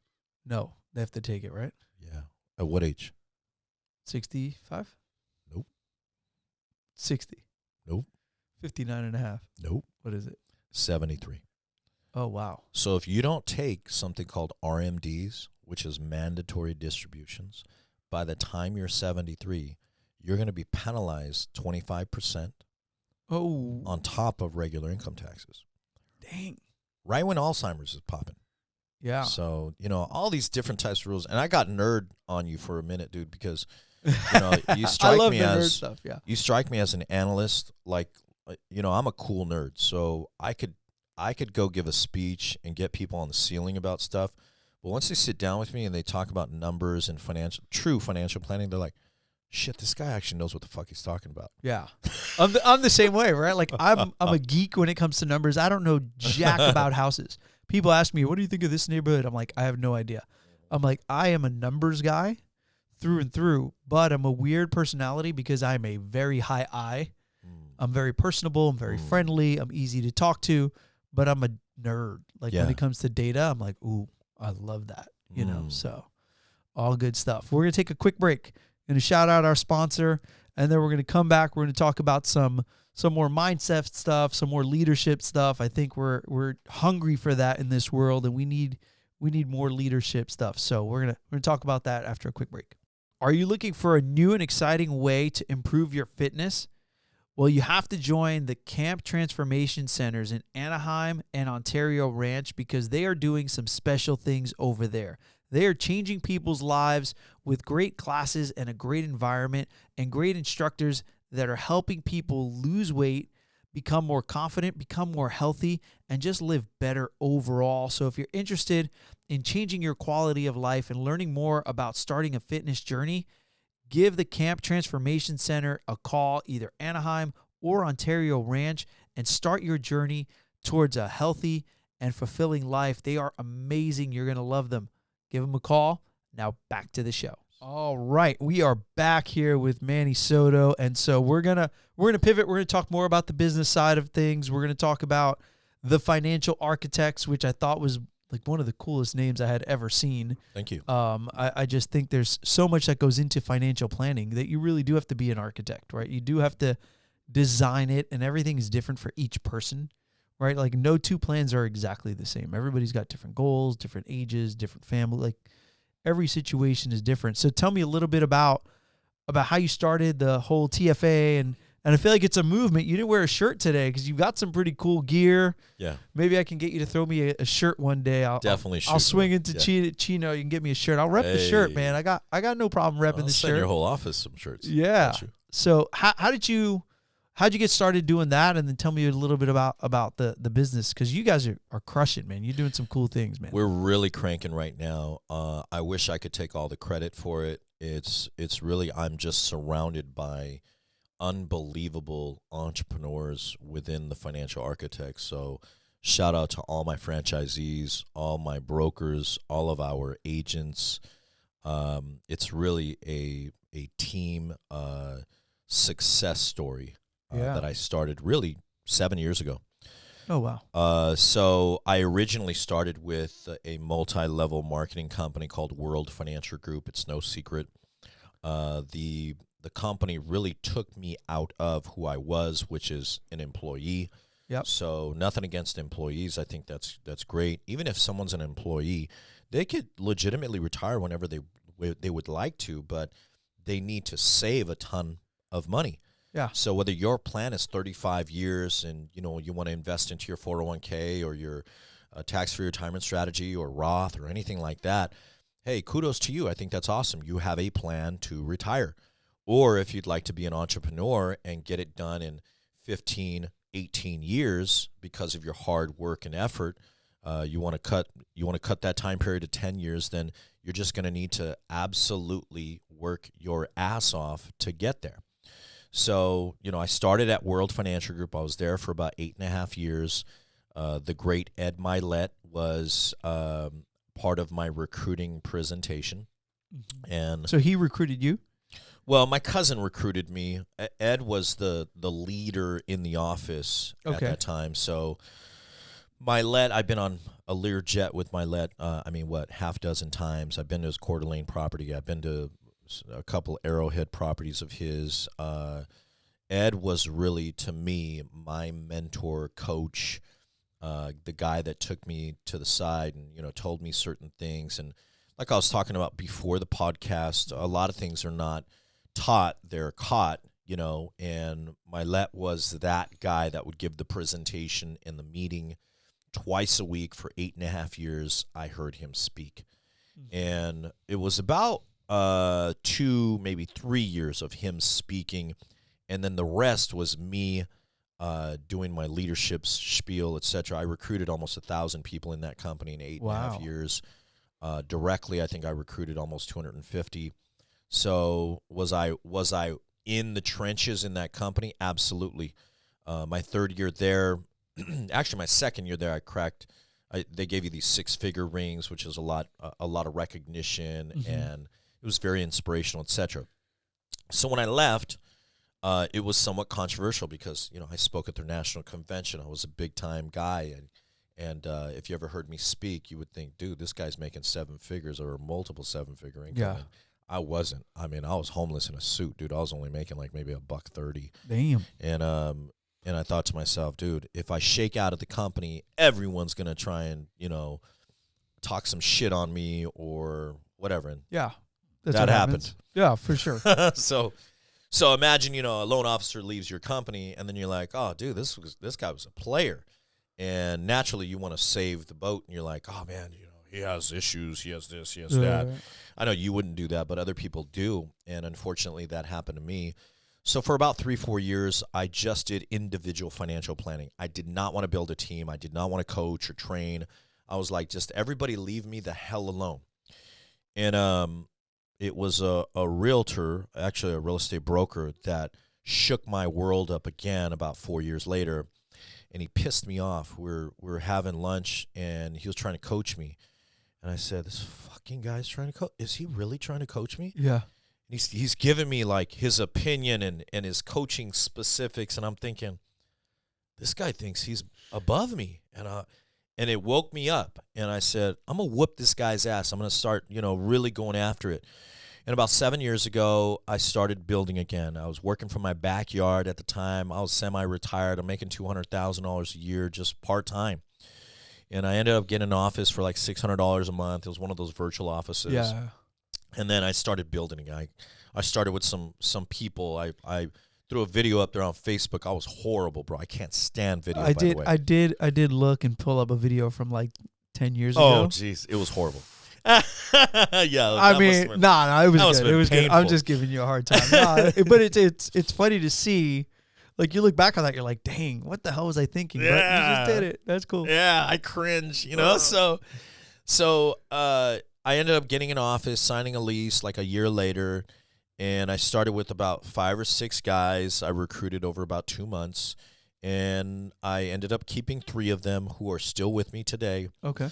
No, they have to take it, right? Yeah. At what age? 65? Nope. 60? Nope. 59 and a half? Nope. What is it? 73. Oh, wow. So if you don't take something called RMDs, which is mandatory distributions, by the time you're 73, you're going to be penalized 25% Oh. on top of regular income taxes. Dang. Right when Alzheimer's is popping. Yeah. So, all these different types of rules. And I got nerd on you for a minute, dude, because, you I strike love me the nerd as stuff, yeah. you strike me as an analyst. Like, I'm a cool nerd. So I could go give a speech and get people on the ceiling about stuff. But once they sit down with me and they talk about numbers and true financial planning, they're like, shit, this guy actually knows what the fuck he's talking about. Yeah. I'm the same way, right? Like I'm a geek when it comes to numbers. I don't know jack about houses. People ask me, what do you think of this neighborhood? I'm like, I have no idea. I'm like, I am a numbers guy through and through, but I'm a weird personality because I'm a very high I. I'm very personable. I'm very friendly. I'm easy to talk to, but I'm a nerd. Like when it comes to data, I'm like, ooh, I love that, so all good stuff. We're going to take a quick break. Going to shout out our sponsor, and then we're going to come back. We're going to talk about some more mindset stuff, some more leadership stuff. I think we're hungry for that in this world, and we need more leadership stuff. So we're gonna talk about that after a quick break. Are you looking for a new and exciting way to improve your fitness? Well, you have to join the Camp Transformation Centers in Anaheim and Ontario Ranch because they are doing some special things over there. They are changing people's lives with great classes and a great environment and great instructors that are helping people lose weight, become more confident, become more healthy, and just live better overall. So if you're interested in changing your quality of life and learning more about starting a fitness journey, give the Camp Transformation Center a call, either Anaheim or Ontario Ranch, and start your journey towards a healthy and fulfilling life. They are amazing. You're going to love them. Give them a call. Now back to the show. All right, we are back here with Manny Soto, and so we're gonna pivot. We're gonna talk more about the business side of things. We're gonna talk about the financial architects, which I thought was like one of the coolest names I had ever seen. Thank you. I just think there's so much that goes into financial planning that you really do have to be an architect, right? You do have to design it, and everything is different for each person, right? Like no two plans are exactly the same. Everybody's got different goals, different ages, different family. Like every situation is different. So tell me a little bit about how you started the whole TFA, and I feel like it's a movement. You didn't wear a shirt today because you've got some pretty cool gear. Yeah. Maybe I can get you to throw me a shirt one day. Definitely I'll swing into Chino. You can get me a shirt. I'll rep the shirt, man. I got no problem repping the send shirt. your whole office some shirts. Yeah. So how'd you get started doing that? And then tell me a little bit about the business, because you guys are crushing, man. You're doing some cool things, man. We're really cranking right now. I wish I could take all the credit for it. It's really, I'm just surrounded by unbelievable entrepreneurs within the financial architects. So shout out to all my franchisees, all my brokers, all of our agents. It's really a team success story that I started really 7 years ago. Oh, wow. So I originally started with a multi-level marketing company called World Financial Group. It's no secret. The company really took me out of who I was, which is an employee. Yep. So nothing against employees. I think that's great. Even if someone's an employee, they could legitimately retire whenever they would like to, but they need to save a ton of money. Yeah. So whether your plan is 35 years and you want to invest into your 401k or your tax-free retirement strategy or Roth or anything like that, hey, kudos to you. I think that's awesome. You have a plan to retire. Or if you'd like to be an entrepreneur and get it done in 15, 18 years because of your hard work and effort, you want to cut that time period to 10 years, then you're just going to need to absolutely work your ass off to get there. So, I started at World Financial Group. I was there for about 8.5 years. The great Ed Milet was part of my recruiting presentation. And So he recruited you? well, my cousin recruited me. Ed was the leader in the office at Okay. that time. So Milet, I've been on a Learjet with Milet, half dozen times. I've been to his Coeur d'Alene property. I've been to a couple Arrowhead properties of his. Ed was really, to me, my mentor, coach, the guy that took me to the side and, told me certain things. And like I was talking about before the podcast, a lot of things are not taught, they're caught, and Milet was that guy that would give the presentation in the meeting twice a week for 8.5 years. I heard him speak. And it was about 2, maybe 3 years of him speaking, and then the rest was me doing my leadership spiel, etc. I recruited almost 1,000 people in that company in 8.5 years. Directly, I think I recruited almost 250. So was I in the trenches in that company? Absolutely. My third year there, actually my second year there, they gave you these 6-figure rings, which is a lot of recognition, and it was very inspirational, etc. So when I left, it was somewhat controversial because I spoke at their national convention. I was a big time guy, and if you ever heard me speak, you would think, dude, this guy's making 7 figures or multiple 7-figure income. Yeah. And I wasn't. I mean, I was homeless in a suit, dude. I was only making like maybe $130. Damn. And I thought to myself, dude, if I shake out of the company, everyone's gonna try and talk some shit on me or whatever. And Yeah. That's that what happened. happens. Yeah, for sure. So imagine a loan officer leaves your company, and then you're like, oh, dude, this guy was a player, and naturally you want to save the boat, and you're like, oh man, he has issues, he has this, he has that. I know you wouldn't do that, but other people do, and unfortunately that happened to me. So for about 3-4 years, I just did individual financial planning. I did not want to build a team. I did not want to coach or train. I was like, just everybody leave me the hell alone. And it was a realtor, actually a real estate broker, that shook my world up again about 4 years later, and he pissed me off. We were having lunch, and he was trying to coach me. And I said, this fucking guy's trying to coach? Is he really trying to coach me? Yeah. He's giving me like his opinion and his coaching specifics, and I'm thinking, this guy thinks he's above me, and it woke me up. And I said, I'm gonna whoop this guy's ass. I'm gonna start, really going after it. And about 7 years ago, I started building again. I was working from my backyard at the time. I was semi-retired. I'm making $200,000 a year, just part-time. And I ended up getting an office for like $600 a month. It was one of those virtual offices. Yeah. And then I started building. I started with some people. I threw a video up there on Facebook. I was horrible, bro. I can't stand video, by the way. I did look and pull up a video from like 10 years Oh, ago. jeez. It was horrible. Yeah. I mean, it was good. It was good. I'm just giving you a hard time. But it's funny to see. Like, you look back on that, you're like, dang, what the hell was I thinking? Yeah. But you just did it. That's cool. Yeah, I cringe, So I ended up getting an office, signing a lease like a year later, and I started with about 5 or 6 guys. I recruited over about 2 months, and I ended up keeping 3 of them who are still with me today. Okay.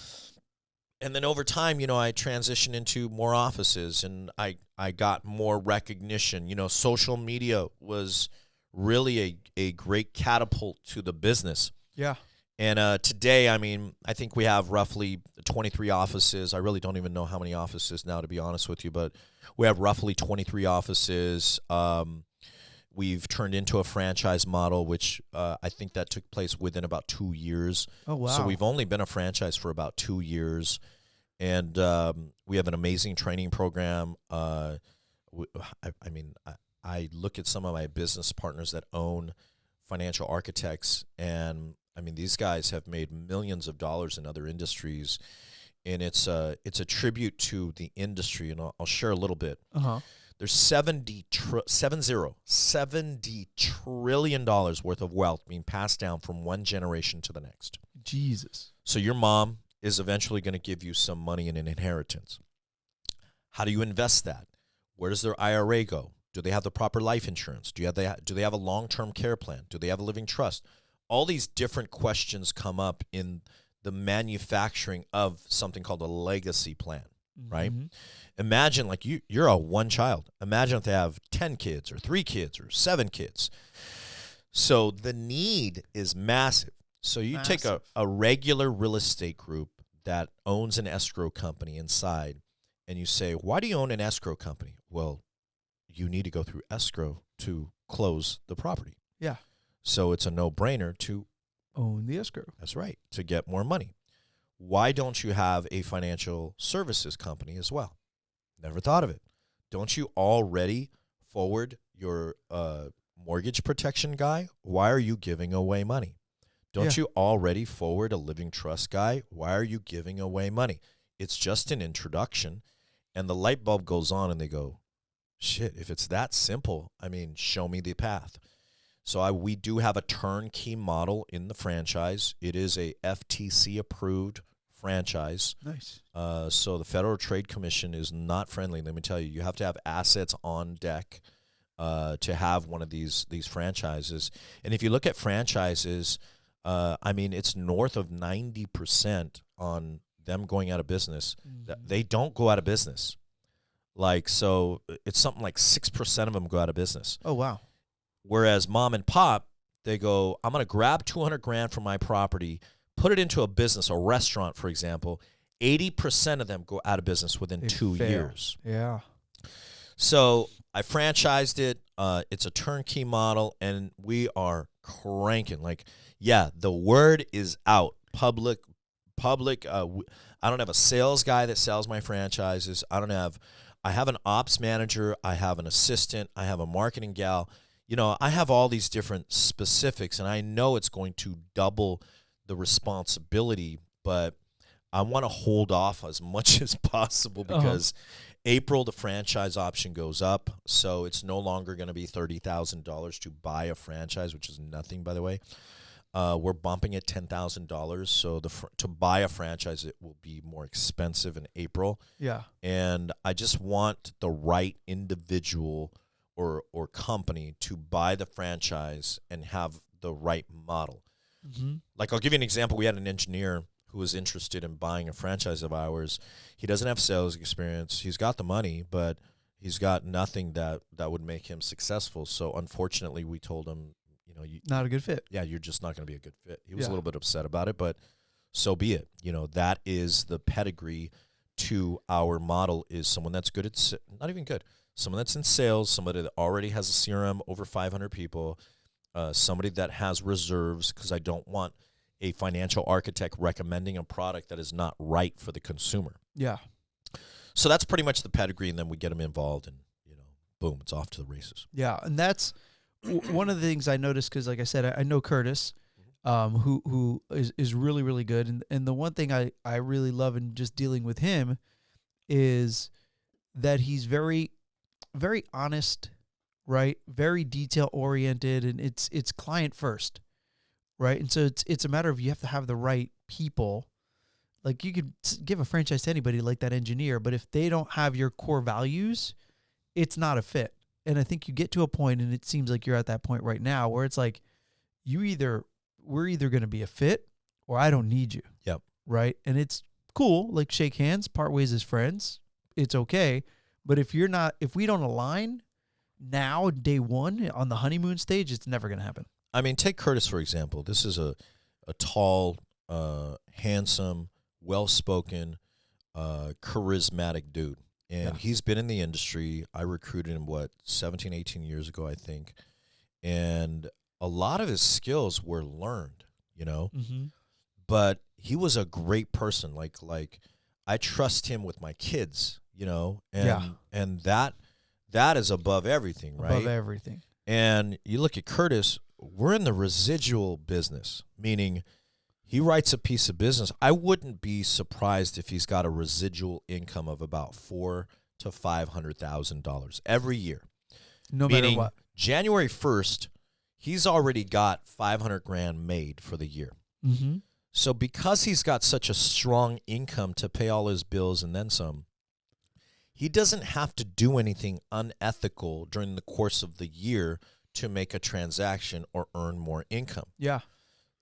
And then over time, I transitioned into more offices, and I got more recognition. Social media was really a great catapult to the business. Yeah. And today, I think we have roughly 23 offices. I really don't even know how many offices now, to be honest with you, but we have roughly 23 offices. We've turned into a franchise model, which I think that took place within about 2 years. Oh, wow. So we've only been a franchise for about 2 years. And we have an amazing training program. I look at some of my business partners that own financial architects, and these guys have made millions of dollars in other industries, and it's a tribute to the industry, and I'll share a little bit. There's $70 trillion worth of wealth being passed down from one generation to the next. Jesus. So your mom is eventually going to give you some money in an inheritance. How do you invest that? Where does their IRA go? Do they have the proper life insurance? Do they have a long-term care plan? Do they have a living trust? All these different questions come up in the manufacturing of something called a legacy plan, right? Mhm. Imagine like you're a one child. Imagine if they have 10 kids or 3 kids or 7 kids. So the need is massive. So you take Massive. a regular real estate group that owns an escrow company inside, and you say, why do you own an escrow company? Well, you need to go through escrow to close the property. Yeah. So it's a no-brainer to, Own the escrow. that's right, to get more money. Why don't you have a financial services company as well? Never thought of it. Don't you already forward your mortgage protection guy? Why are you giving away money? Don't Yeah. you already forward a living trust guy? Why are you giving away money? It's just an introduction, and the light bulb goes on, and they go, shit, if it's that simple, I mean, show me the path. So we do have a turnkey model in the franchise. It is a FTC approved franchise. Nice. So the Federal Trade Commission is not friendly. Let me tell you, you have to have assets on deck to have one of these franchises. And if you look at franchises, I mean, it's north of 90% on them going out of business. Mhm. They don't go out of business. Like, so it's something like 6% of them go out of business. Oh, wow. Whereas mom and pop, they go, I'm going to grab 200 grand from my property, put it into a business, a restaurant, for example. 80% of them go out of business within They 2 fail. years. Yeah. So I franchised it. It's a turnkey model, and we are cranking. Like, yeah, the word is out. Public. I don't have a sales guy that sells my franchises. I have an ops manager. I have an assistant. I have a marketing gal. You know, I have all these different specifics, and I know it's going to double the responsibility, but I want to hold off as much as possible because April, the franchise option goes up, so it's no longer going to be $30,000 to buy a franchise, which is nothing, by the way. We're bumping it $10,000, so to buy a franchise, it will be more expensive in April. Yeah. And I just want the right individual or company to buy the franchise and have the right model. Mm-hmm. Like, I'll give you an example. We had an engineer who was interested in buying a franchise of ours. He doesn't have sales experience. He's got the money, but he's got nothing that would make him successful. So unfortunately, we told him, you know, Not a good fit. yeah, you're just not going to be a good fit. He was a Yeah. little bit upset about it, but so be it. You know, that is the pedigree to our model, is someone that's good at, not even good, someone that's in sales, somebody that already has a CRM over 500 people, somebody that has reserves, because I don't want a financial architect recommending a product that is not right for the consumer. Yeah. So that's pretty much the pedigree, and then we get them involved, and, you know, boom, it's off to the races. Yeah. And that's one of the things I noticed, because like I said, I know Curtis, who is really, really good. And the one thing I really love in just dealing with him is that he's very, very honest, right? Very detail oriented, and it's client first, right? And so it's a matter of, you have to have the right people. Like, you could give a franchise to anybody, like that engineer, but if they don't have your core values, it's not a fit. And I think you get to a point, and it seems like you're at that point right now, where it's like, we're either going to be a fit, or I don't need you. Yep. Right? And it's cool, like, shake hands, part ways as friends. It's okay. But if we don't align now, day one, on the honeymoon stage, it's never going to happen. I mean, take Curtis, for example. This is a tall, handsome, well-spoken, charismatic dude. And he's been in the industry. I recruited him, 17, 18 years ago, I think. And a lot of his skills were learned, you know. Mm-hmm. But he was a great person. Like I trust him with my kids, you know. And that is above everything, right? Above everything. And you look at Curtis, we're in the residual business, meaning he writes a piece of business. I wouldn't be surprised if he's got a residual income of about $400,000 to $500,000 every year. No matter Meaning, what. January 1st, he's already got 500 grand made for the year. Mm-hmm. So because he's got such a strong income to pay all his bills and then some, he doesn't have to do anything unethical during the course of the year to make a transaction or earn more income. Yeah.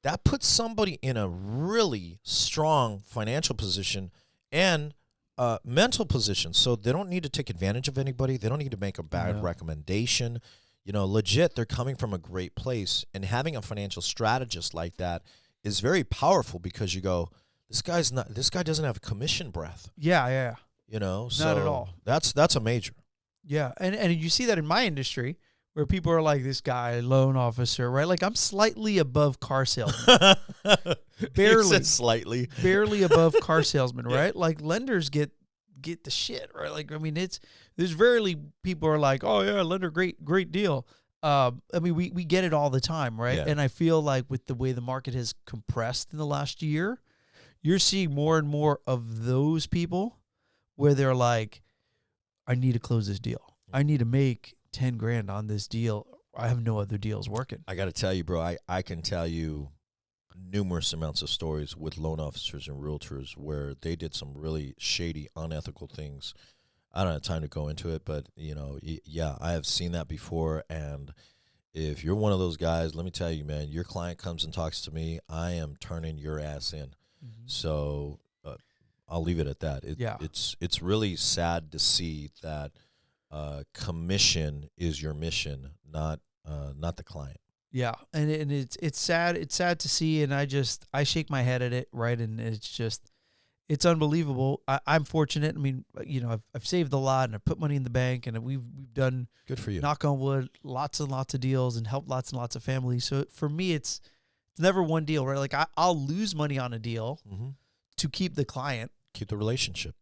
that puts somebody in a really strong financial position and mental position. So they don't need to take advantage of anybody. They don't need to make a bad recommendation. Legit, they're coming from a great place. And having a financial strategist like that is very powerful because you go, this guy doesn't have commission breath. Yeah. So Not at all. That's a major. Yeah. And you see that in my industry where people are like, this guy, loan officer, right? Like I'm slightly above car salesman. Slightly. Barely above car salesman, right? Like lenders get the shit, right? Like, I mean, there's rarely people are like, oh yeah, lender, great deal. I mean, we get it all the time, right? Yeah. And I feel like with the way the market has compressed in the last year, you're seeing more and more of those people where they're like, I need to close this deal. I need to make 10 grand on this deal. I have no other deals working. I got to tell you, bro, I can tell you numerous amounts of stories with loan officers and realtors where they did some really shady, unethical things. I don't have time to go into it, but, yeah, I have seen that before. And if you're one of those guys, let me tell you, man, your client comes and talks to me, I am turning your ass in. Mm-hmm. So I'll leave it at that. It's really sad to see that commission is your mission, not the client. Yeah, and it's sad. It's sad to see, and I shake my head at it, right? And it's unbelievable. I'm fortunate. I mean, I've saved a lot, and I've put money in the bank, and we've done, good for you, knock on wood, lots and lots of deals, and helped lots and lots of families. So for me, it's never one deal, right? Like I'll lose money on a deal to keep the client. Keep the relationship.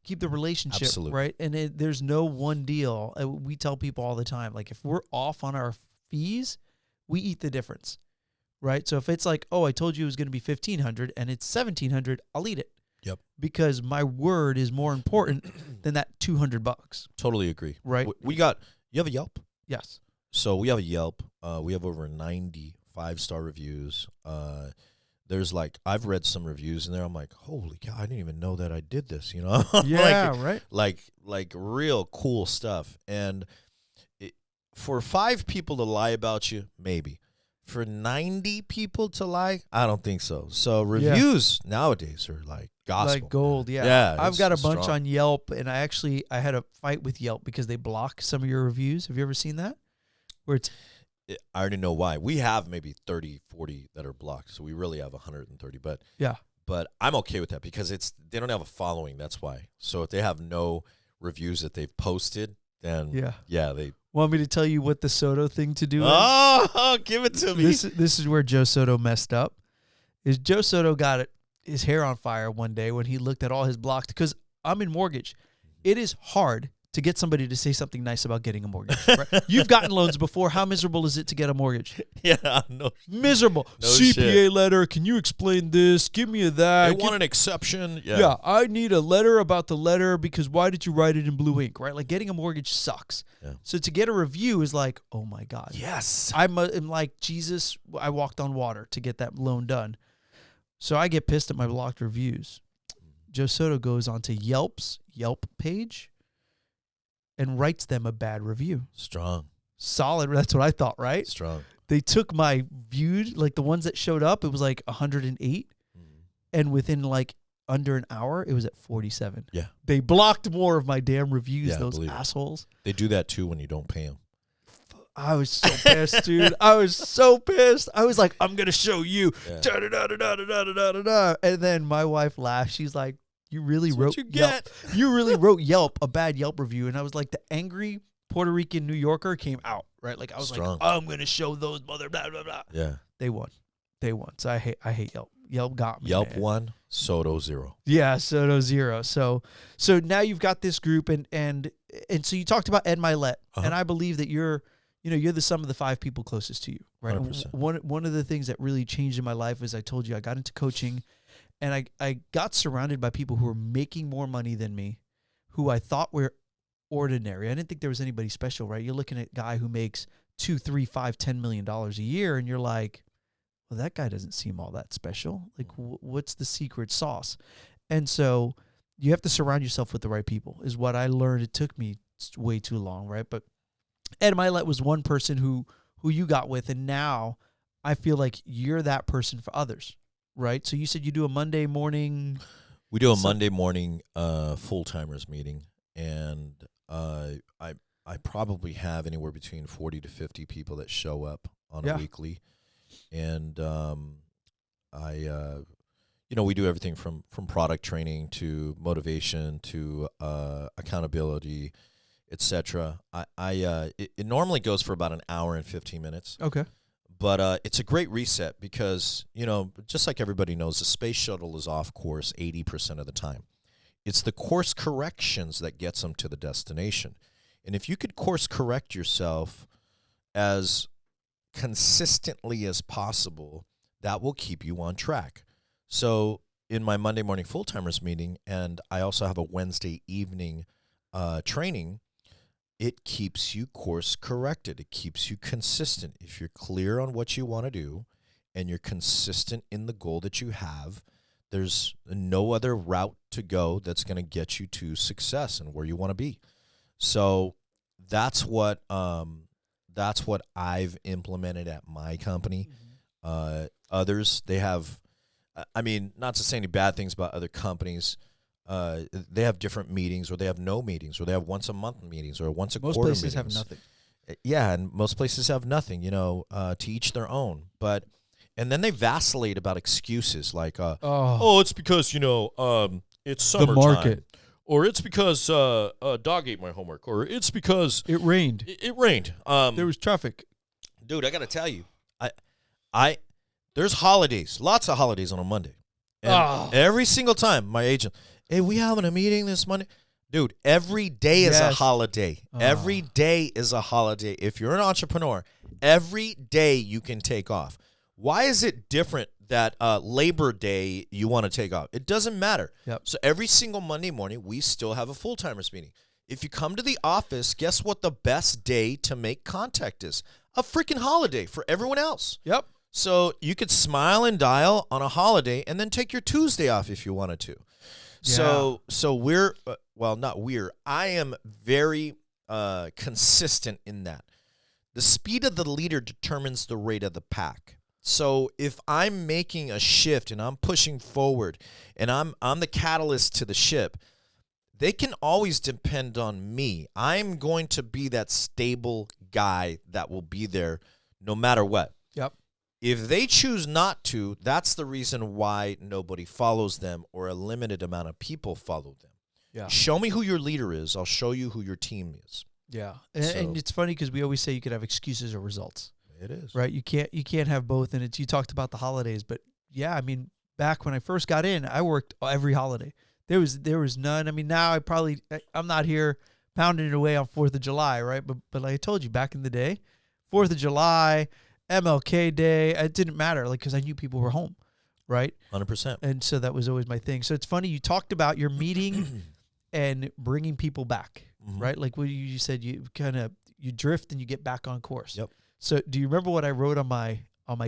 Absolutely. Right? And there's no one deal. We tell people all the time, like if we're off on our fees, we eat the difference, right? So if it's like, oh, I told you it was going to be $1,500 and it's $1,700, I'll eat it. Yep. Because my word is more important than that $200. Totally agree. Right. You have a Yelp? Yes. So we have a Yelp. We have over 90 5-star reviews. There's I've read some reviews in there. I'm like, holy cow, I didn't even know that I did this. Yeah, right. Like real cool stuff. And for 5 people to lie about you, maybe. For 90 people to lie, I don't think so. So reviews nowadays are like gospel. Like gold, man. yeah. I've got a bunch strong on Yelp, and I had a fight with Yelp because they block some of your reviews. Have you ever seen that? Where it's I already know why. We have maybe 30, 40 that are blocked, so we really have 130. But yeah. But I'm okay with that because they don't have a following. That's why. So if they have no reviews that they've posted, then they want me to tell you what the Soto thing to do is? Oh, give it to me. This is where Joe Soto messed up. Is Joe Soto got his hair on fire one day when he looked at all his blocks, because I'm in mortgage. It is hard to get somebody to say something nice about getting a mortgage. Right? You've gotten loans before. How miserable is it to get a mortgage? Yeah, no. Miserable. No CPA shit. letter. Can you explain this? Give me that. They want an exception. Yeah, I need a letter about the letter because why did you write it in blue ink, right? Like getting a mortgage sucks. Yeah. So to get a review is like, oh my God. Yes. I'm like, Jesus, I walked on water to get that loan done. So I get pissed at my blocked reviews. Joe Soto goes onto Yelp's Yelp page and writes them a bad review. Strong. Solid. That's what I thought, right? Strong. They took my viewed, like the ones that showed up, it was like 108. And within like under an hour, it was at 47. Yeah. They blocked more of my damn reviews, those believe assholes. It. They do that too when you don't pay them. I was so pissed, dude. I was so pissed. I was like, I'm going to show you. Yeah. Da-da-da-da-da-da-da-da. And then my wife laughed. She's like, you really That's wrote what you Yelp. get. You really wrote Yelp, a bad Yelp review. And I was like, the angry Puerto Rican New Yorker came out, right? Like I was Strong. like, I'm going to show those mother blah, blah, blah. Yeah. They won. So I hate Yelp. Yelp got me. Yelp man. 1, Soto 0. Yeah, Soto 0. So now you've got this group, and so you talked about Ed Milet, and I believe that you're the sum of the 5 people closest to you, right? 100%. One of the things that really changed in my life is I told you I got into coaching, and I got surrounded by people who were making more money than me, who I thought were ordinary. I didn't think there was anybody special, right? You're looking at a guy who makes $2, $3, $5, $10 million a year, and you're like, well, that guy doesn't seem all that special. Like, what's the secret sauce? And so you have to surround yourself with the right people is what I learned. It took me way too long, right? But Ed Milet was one person who you got with, and now I feel like you're that person for others, right? So you said you do a Monday morning. We do a Monday morning full-timers meeting, and I probably have anywhere between 40 to 50 people that show up on a weekly, and we do everything from product training to motivation to accountability, etc. It normally goes for about an hour and 15 minutes. Okay. But it's a great reset because, just like everybody knows, the space shuttle is off course 80% of the time. It's the course corrections that gets them to the destination. And if you could course correct yourself as consistently as possible, that will keep you on track. So in my Monday morning full-timers meeting, and I also have a Wednesday evening training, it keeps you course corrected. It keeps you consistent. If you're clear on what you want to do and you're consistent in the goal that you have, there's no other route to go that's going to get you to success and where you want to be. So that's what I've implemented at my company. Others, they have, not to say any bad things about other companies. They have different meetings, or they have no meetings, or they have once a month meetings, or once a quarter meetings. Most places have nothing. Yeah, and most places have nothing, to each their own. And then they vacillate about excuses like, it's because, it's summertime. The market. Or it's because a dog ate my homework. Or it's because it rained. It rained. There was traffic. Dude, I got to tell you, there's holidays, lots of holidays on a Monday. And every single time my agent, hey, we having a meeting this Monday? Dude, every day is a holiday. Every day is a holiday. If you're an entrepreneur, every day you can take off. Why is it different that Labor Day you want to take off? It doesn't matter. Yep. So every single Monday morning, we still have a full-timers meeting. If you come to the office, guess what the best day to make contact is? A freaking holiday for everyone else. Yep. So you could smile and dial on a holiday and then take your Tuesday off if you wanted to. Yeah. So I am very consistent in that. The speed of the leader determines the rate of the pack. So if I'm making a shift and I'm pushing forward and I'm the catalyst to the ship, they can always depend on me. I'm going to be that stable guy that will be there no matter what. Yep. If they choose not to, that's the reason why nobody follows them or a limited amount of people follow them. Yeah. Show me who your leader is. I'll show you who your team is. Yeah. And it's funny because we always say you could have excuses or results. It is. Right? You can't have both. And you talked about the holidays, but yeah, back when I first got in, I worked every holiday. There was none. Now I'm not here pounding it away on 4th of July, right? But like I told you back in the day, 4th of July, MLK Day, it didn't matter, because I knew people were home, right? 100%. And so that was always my thing. So it's funny, you talked about your meeting and bringing people back, right? Like what you said, you drift and you get back on course. Yep. So do you remember what I wrote on my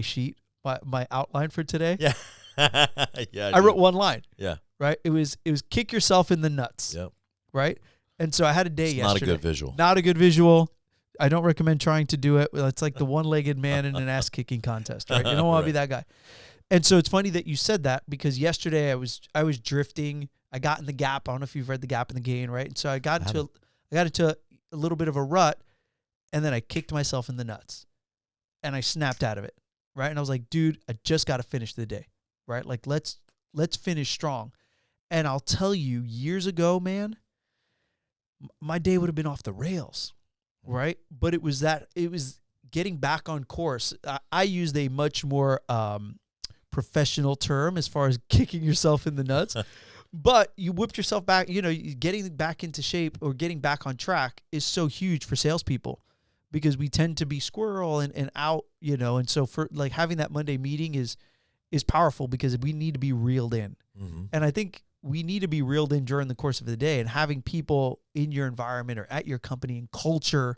sheet, my outline for today? Yeah. Yeah. I wrote one line. Yeah. Right? It was kick yourself in the nuts. Yep. Right? And so I had a day yesterday. Not a good visual. Not a good visual. I don't recommend trying to do it. It's like the one-legged man in an ass-kicking contest, right? You don't want to be that guy. And so it's funny that you said that, because yesterday I was drifting. I got in the gap. I don't know if you've read The Gap and the Gain, right? And so I got into a little bit of a rut, and then I kicked myself in the nuts, and I snapped out of it, right? And I was like, dude, I just got to finish the day, right? Like let's finish strong. And I'll tell you, years ago, man, my day would have been off the rails, right? But it was getting back on course. I used a much more professional term as far as kicking yourself in the nuts. But you whipped yourself back, getting back into shape or getting back on track is so huge for salespeople, because we tend to be squirrel and out, and so for like having that Monday meeting is powerful, because we need to be reeled in. Mm-hmm. And I think we need to be reeled in during the course of the day, and having people in your environment or at your company and culture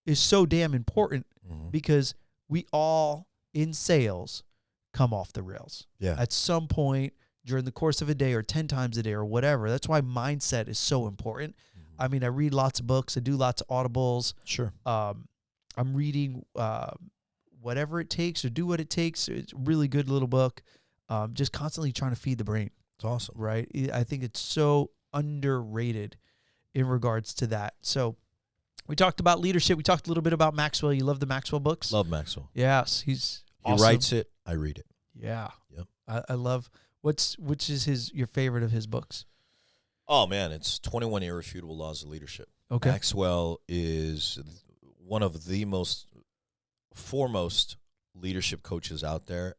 is so damn important, because we all in sales come off the rails. Yeah. At some point during the course of a day or 10 times a day or whatever. That's why mindset is so important. I read lots of books. I do lots of audibles. Sure. I'm reading whatever it takes or do what it takes. It's a really good little book. Just constantly trying to feed the brain. It's awesome. Right. I think it's so underrated in regards to that. So we talked about leadership. We talked a little bit about Maxwell. You love the Maxwell books? Love Maxwell. Yes. He awesome. Writes it. I read it. Yeah. Yep. I love which is your favorite of his books? Oh man, it's 21 Irrefutable Laws of Leadership. Okay. Maxwell is one of the most foremost leadership coaches out there.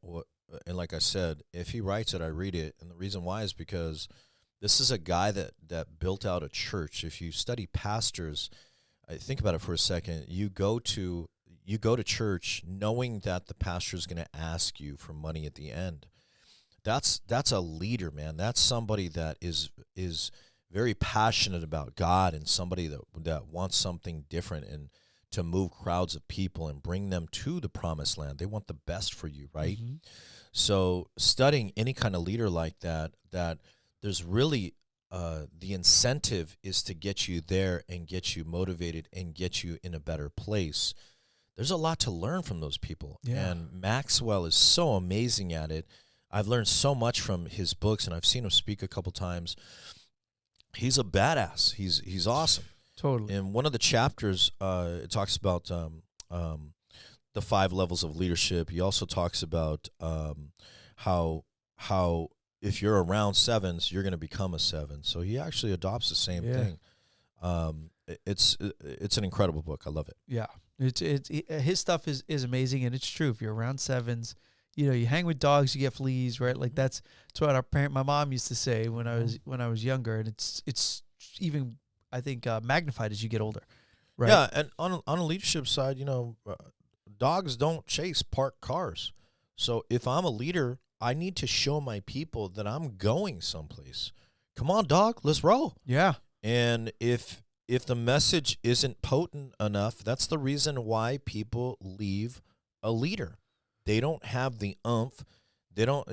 And like I said, if he writes it, I read it. And the reason why is because this is a guy that built out a church. If you study pastors, think about it for a second. You go to church knowing that the pastor is going to ask you for money at the end. That's a leader, man. That's somebody that is very passionate about God, and somebody that wants something different and to move crowds of people and bring them to the promised land. They want the best for you, right? Mm-hmm. So studying any kind of leader like that there's really the incentive is to get you there and get you motivated and get you in a better place. There's a lot to learn from those people. Yeah. And Maxwell is so amazing at it. I've learned so much from his books, and I've seen him speak a couple times. He's a badass. He's awesome. Totally. In one of the chapters, it talks about the 5 levels of leadership. He also talks about how if you're around 7s, you're going to become a 7. So he actually adopts the same thing. It's an incredible book. I love it. Yeah, his stuff is amazing, and it's true. If you're around 7s, you hang with dogs, you get fleas, right? Like that's what my mom used to say when I was younger, and it's even I think magnified as you get older, right? Yeah, and on a leadership side, dogs don't chase parked cars. So if I'm a leader, I need to show my people that I'm going someplace. Come on, dog, let's roll. Yeah. And if the message isn't potent enough, that's the reason why people leave a leader. They don't have the oomph. They don't,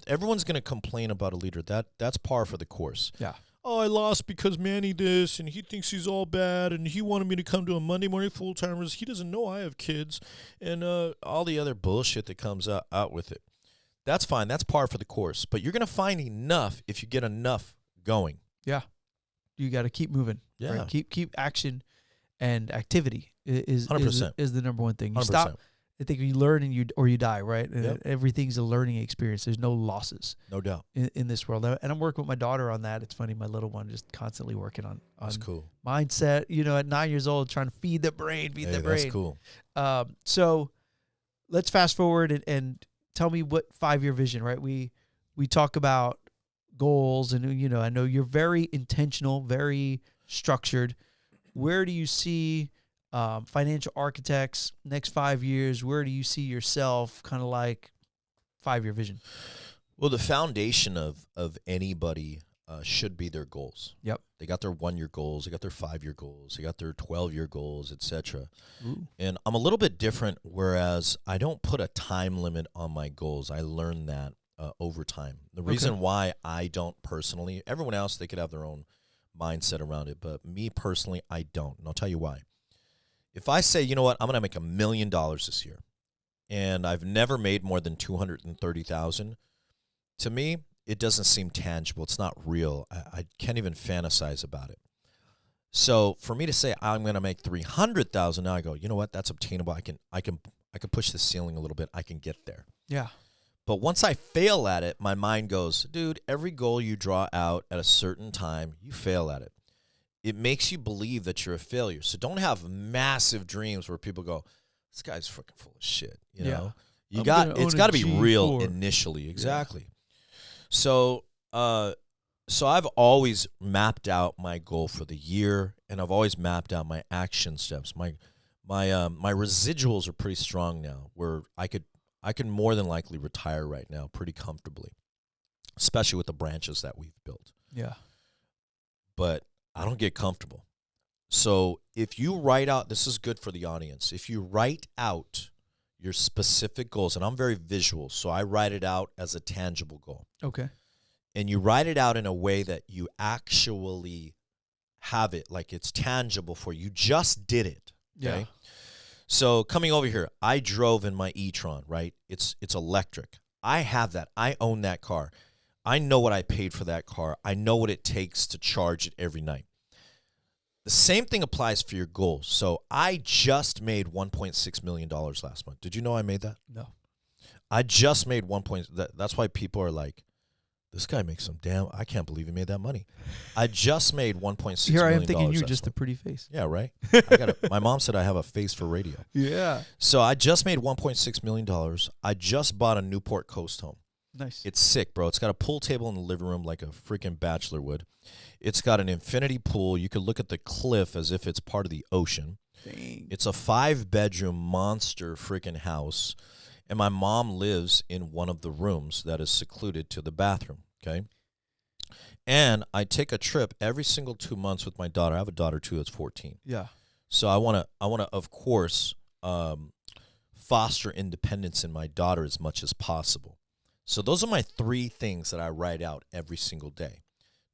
everyone's going to complain about a leader. That's par for the course. Yeah. Oh, I lost because Manny this, and he thinks he's all bad, and he wanted me to come to a Monday morning full-timers. He doesn't know I have kids, and all the other bullshit that comes out with it. That's fine. That's par for the course. But you're going to find enough if you get enough going. Yeah. You got to keep moving. Yeah. Right? Keep action and activity is 100%. Is the number one thing. You 100%. stop. I think you learn and you die, right? And Yep. everything's a learning experience. There's no losses. No doubt. In this world. And I'm working with my daughter on that. It's funny, my little one just constantly working on That's cool. mindset, at 9 years old, trying to feed the brain. That's cool. So let's fast forward and tell me what 5-year vision, right? We talk about goals, and I know you're very intentional, very structured. Where do you see financial architects next 5 years? Where do you see yourself, kind of like 5-year vision? Well, the foundation of anybody should be their goals. Yep. They got their 1-year goals, they got their 5-year goals, they got their 12-year goals, etc. And I'm a little bit different, whereas I don't put a time limit on my goals. I learned that over time. The reason why I don't personally, everyone else, they could have their own mindset around it, but me personally, I don't. And I'll tell you why. If I say, you know what, I'm going to make $1 million this year, and I've never made more than $230,000, to me, it doesn't seem tangible. It's not real. I can't even fantasize about it. So for me to say I'm going to make $300,000, now I go, you know what, that's obtainable. I can push the ceiling a little bit. I can get there. Yeah. But once I fail at it, my mind goes, dude, every goal you draw out at a certain time, you fail at it. It makes you believe that you're a failure. So don't have massive dreams where people go, this guy's fucking full of shit. You know, it's got to be real initially. Exactly. Yeah. So I've always mapped out my goal for the year, and I've always mapped out my action steps. My residuals are pretty strong now, where I can more than likely retire right now pretty comfortably, especially with the branches that we've built. Yeah. But I don't get comfortable. So if you write out, this is good for the audience, if you write out your specific goals, and I'm very visual, so I write it out as a tangible goal. Okay. And you write it out in a way that you actually have it, like it's tangible for you. You just did it. Okay? Yeah. So coming over here, I drove in my e-tron, right? It's electric. I have that. I own that car. I know what I paid for that car. I know what it takes to charge it every night. The same thing applies for your goals. So I just made $1.6 million last month. Did you know I made that? No. I just made that's why people are like, this guy makes some I can't believe he made that money. I just made $1.6 Here I million am thinking you're last just a month. pretty face. Yeah, right? My mom said I have a face for radio. Yeah. So I just made $1.6 million. I just bought a Newport Coast home. Nice. It's sick, bro. It's got a pool table in the living room like a freaking bachelor would. It's got an infinity pool. You could look at the cliff as if it's part of the ocean. Dang. It's a 5-bedroom monster freaking house. And my mom lives in one of the rooms that is secluded to the bathroom, okay? And I take a trip every single 2 months with my daughter. I have a daughter, too, that's 14. Yeah. So I want to, of course, foster independence in my daughter as much as possible. So those are my 3 things that I write out every single day.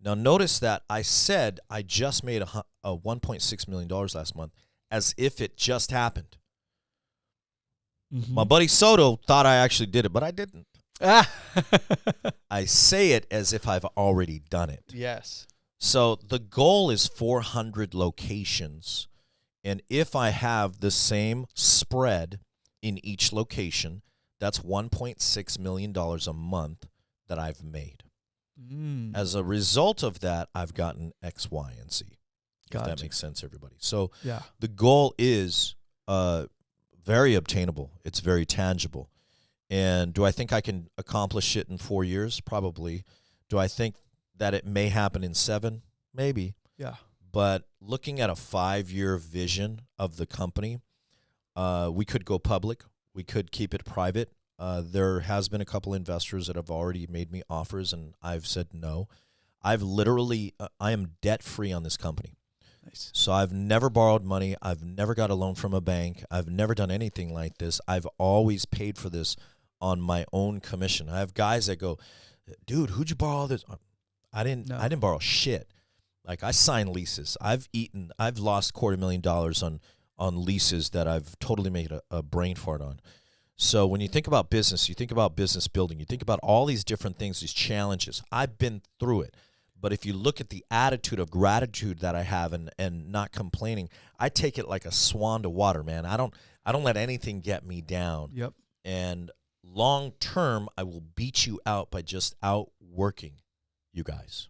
Now, notice that I said I just made a $1.6 million last month as if it just happened. Mm-hmm. My buddy Soto thought I actually did it, but I didn't. Ah. I say it as if I've already done it. Yes. So the goal is 400 locations. And if I have the same spread in each location, that's $1.6 million a month that I've made. As a result of that, I've gotten X, Y, and Z. Gotcha. If that makes sense, everybody. So Yeah. the goal is very obtainable. It's very tangible. And do I think I can accomplish it in 4 years? Probably. Do I think that it may happen in 7? Maybe. Yeah. But looking at a 5-year vision of the company, we could go public. We could keep it private. There has been a couple investors that have already made me offers, and I've said no. I've literally, I am debt-free on this company. Nice. So I've never borrowed money. I've never got a loan from a bank. I've never done anything like this. I've always paid for this on my own commission. I have guys that go, dude, who'd you borrow this? I didn't borrow shit. Like, I signed leases. I've lost $250,000 on leases that I've totally made a brain fart on. So when you think about business, you think about business building, you think about all these different things, these challenges. I've been through it. But if you look at the attitude of gratitude that I have and not complaining, I take it like a swan to water, man. I don't let anything get me down. Yep. And long term, I will beat you out by just outworking you guys.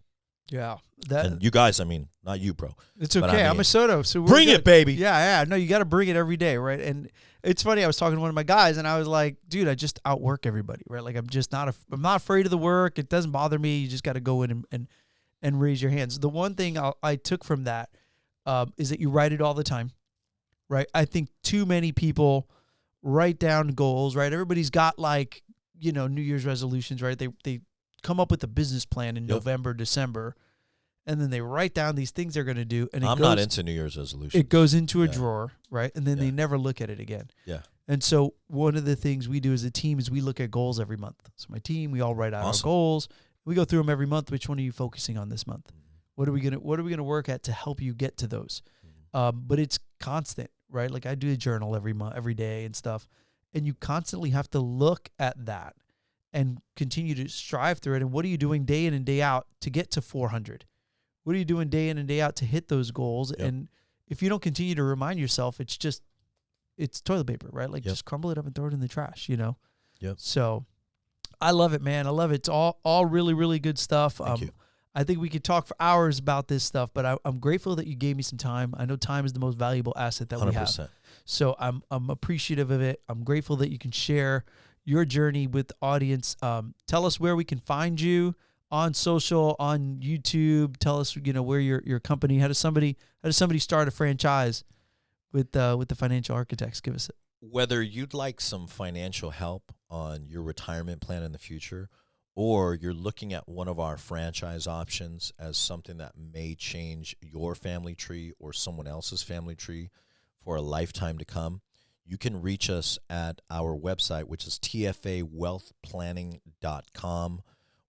Yeah. And you guys, I mean, not you, bro. It's okay. But I mean, I'm a Soto, so we're bring good. it, baby. Yeah. No, you got to bring it every day, right? And it's funny. I was talking to one of my guys, and I was like, "Dude, I just outwork everybody, right? Like, I'm not afraid of the work. It doesn't bother me. You just got to go in and raise your hands." The one thing I took from that is that you write it all the time, right? I think too many people write down goals, right? Everybody's got like, New Year's resolutions, right? They come up with a business plan in November, December. And then they write down these things they're going to do. And I'm not into New Year's resolutions. It goes into a drawer, right? And then they never look at it again. Yeah. And so one of the things we do as a team is we look at goals every month. So my team, we all write out our goals. We go through them every month. Which one are you focusing on this month? What are we gonna work at to help you get to those? But it's constant, right? Like, I do a journal every day and stuff. And you constantly have to look at that and continue to strive through it. And what are you doing day in and day out to get to 400? What are you doing day in and day out to hit those goals? Yep. And if you don't continue to remind yourself, it's toilet paper, right? Like, just crumble it up and throw it in the trash, Yep. So I love it, man. I love it. It's all really, really good stuff. Thank you. I think we could talk for hours about this stuff, but I'm grateful that you gave me some time. I know time is the most valuable asset that 100%. We have. So I'm appreciative of it. I'm grateful that you can share your journey with the audience. Tell us where we can find you on social, on YouTube. Tell us, where your company. How does somebody start a franchise with the Financial Architects? Give us it. Whether you'd like some financial help on your retirement plan in the future, or you're looking at one of our franchise options as something that may change your family tree or someone else's family tree for a lifetime to come, you can reach us at our website, which is tfawealthplanning.com,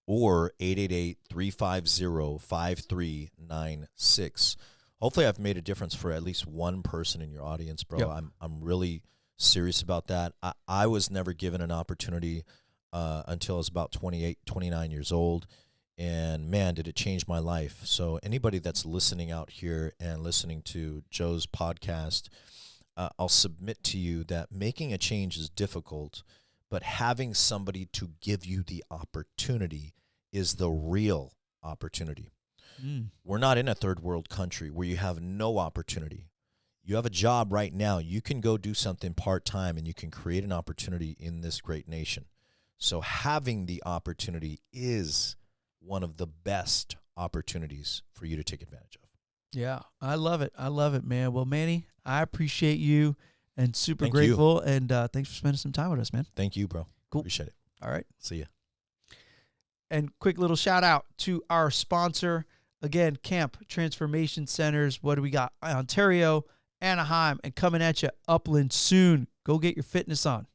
or 888-350-5396. hopefully I've made a difference for at least one person in your audience, bro. Yep. I'm really serious about that. I was never given an opportunity until I was about 28, 29 years old. And man, did it change my life. So anybody that's listening out here and listening to Joe's podcast, I'll submit to you that making a change is difficult, but having somebody to give you the opportunity is the real opportunity. We're not in a third world country where you have no opportunity. You have a job right now. You can go do something part-time and you can create an opportunity in this great nation. So having the opportunity is one of the best opportunities for you to take advantage of. Yeah, I love it. I love it, man. Well, Manny, I appreciate you and super Thank you. grateful. And thanks for spending some time with us, man. Thank you, bro. Cool. Appreciate it. All right. See ya. And quick little shout out to our sponsor. Again, Camp Transformation Centers. What do we got? Ontario, Anaheim, and coming at you, Upland soon. Go get your fitness on.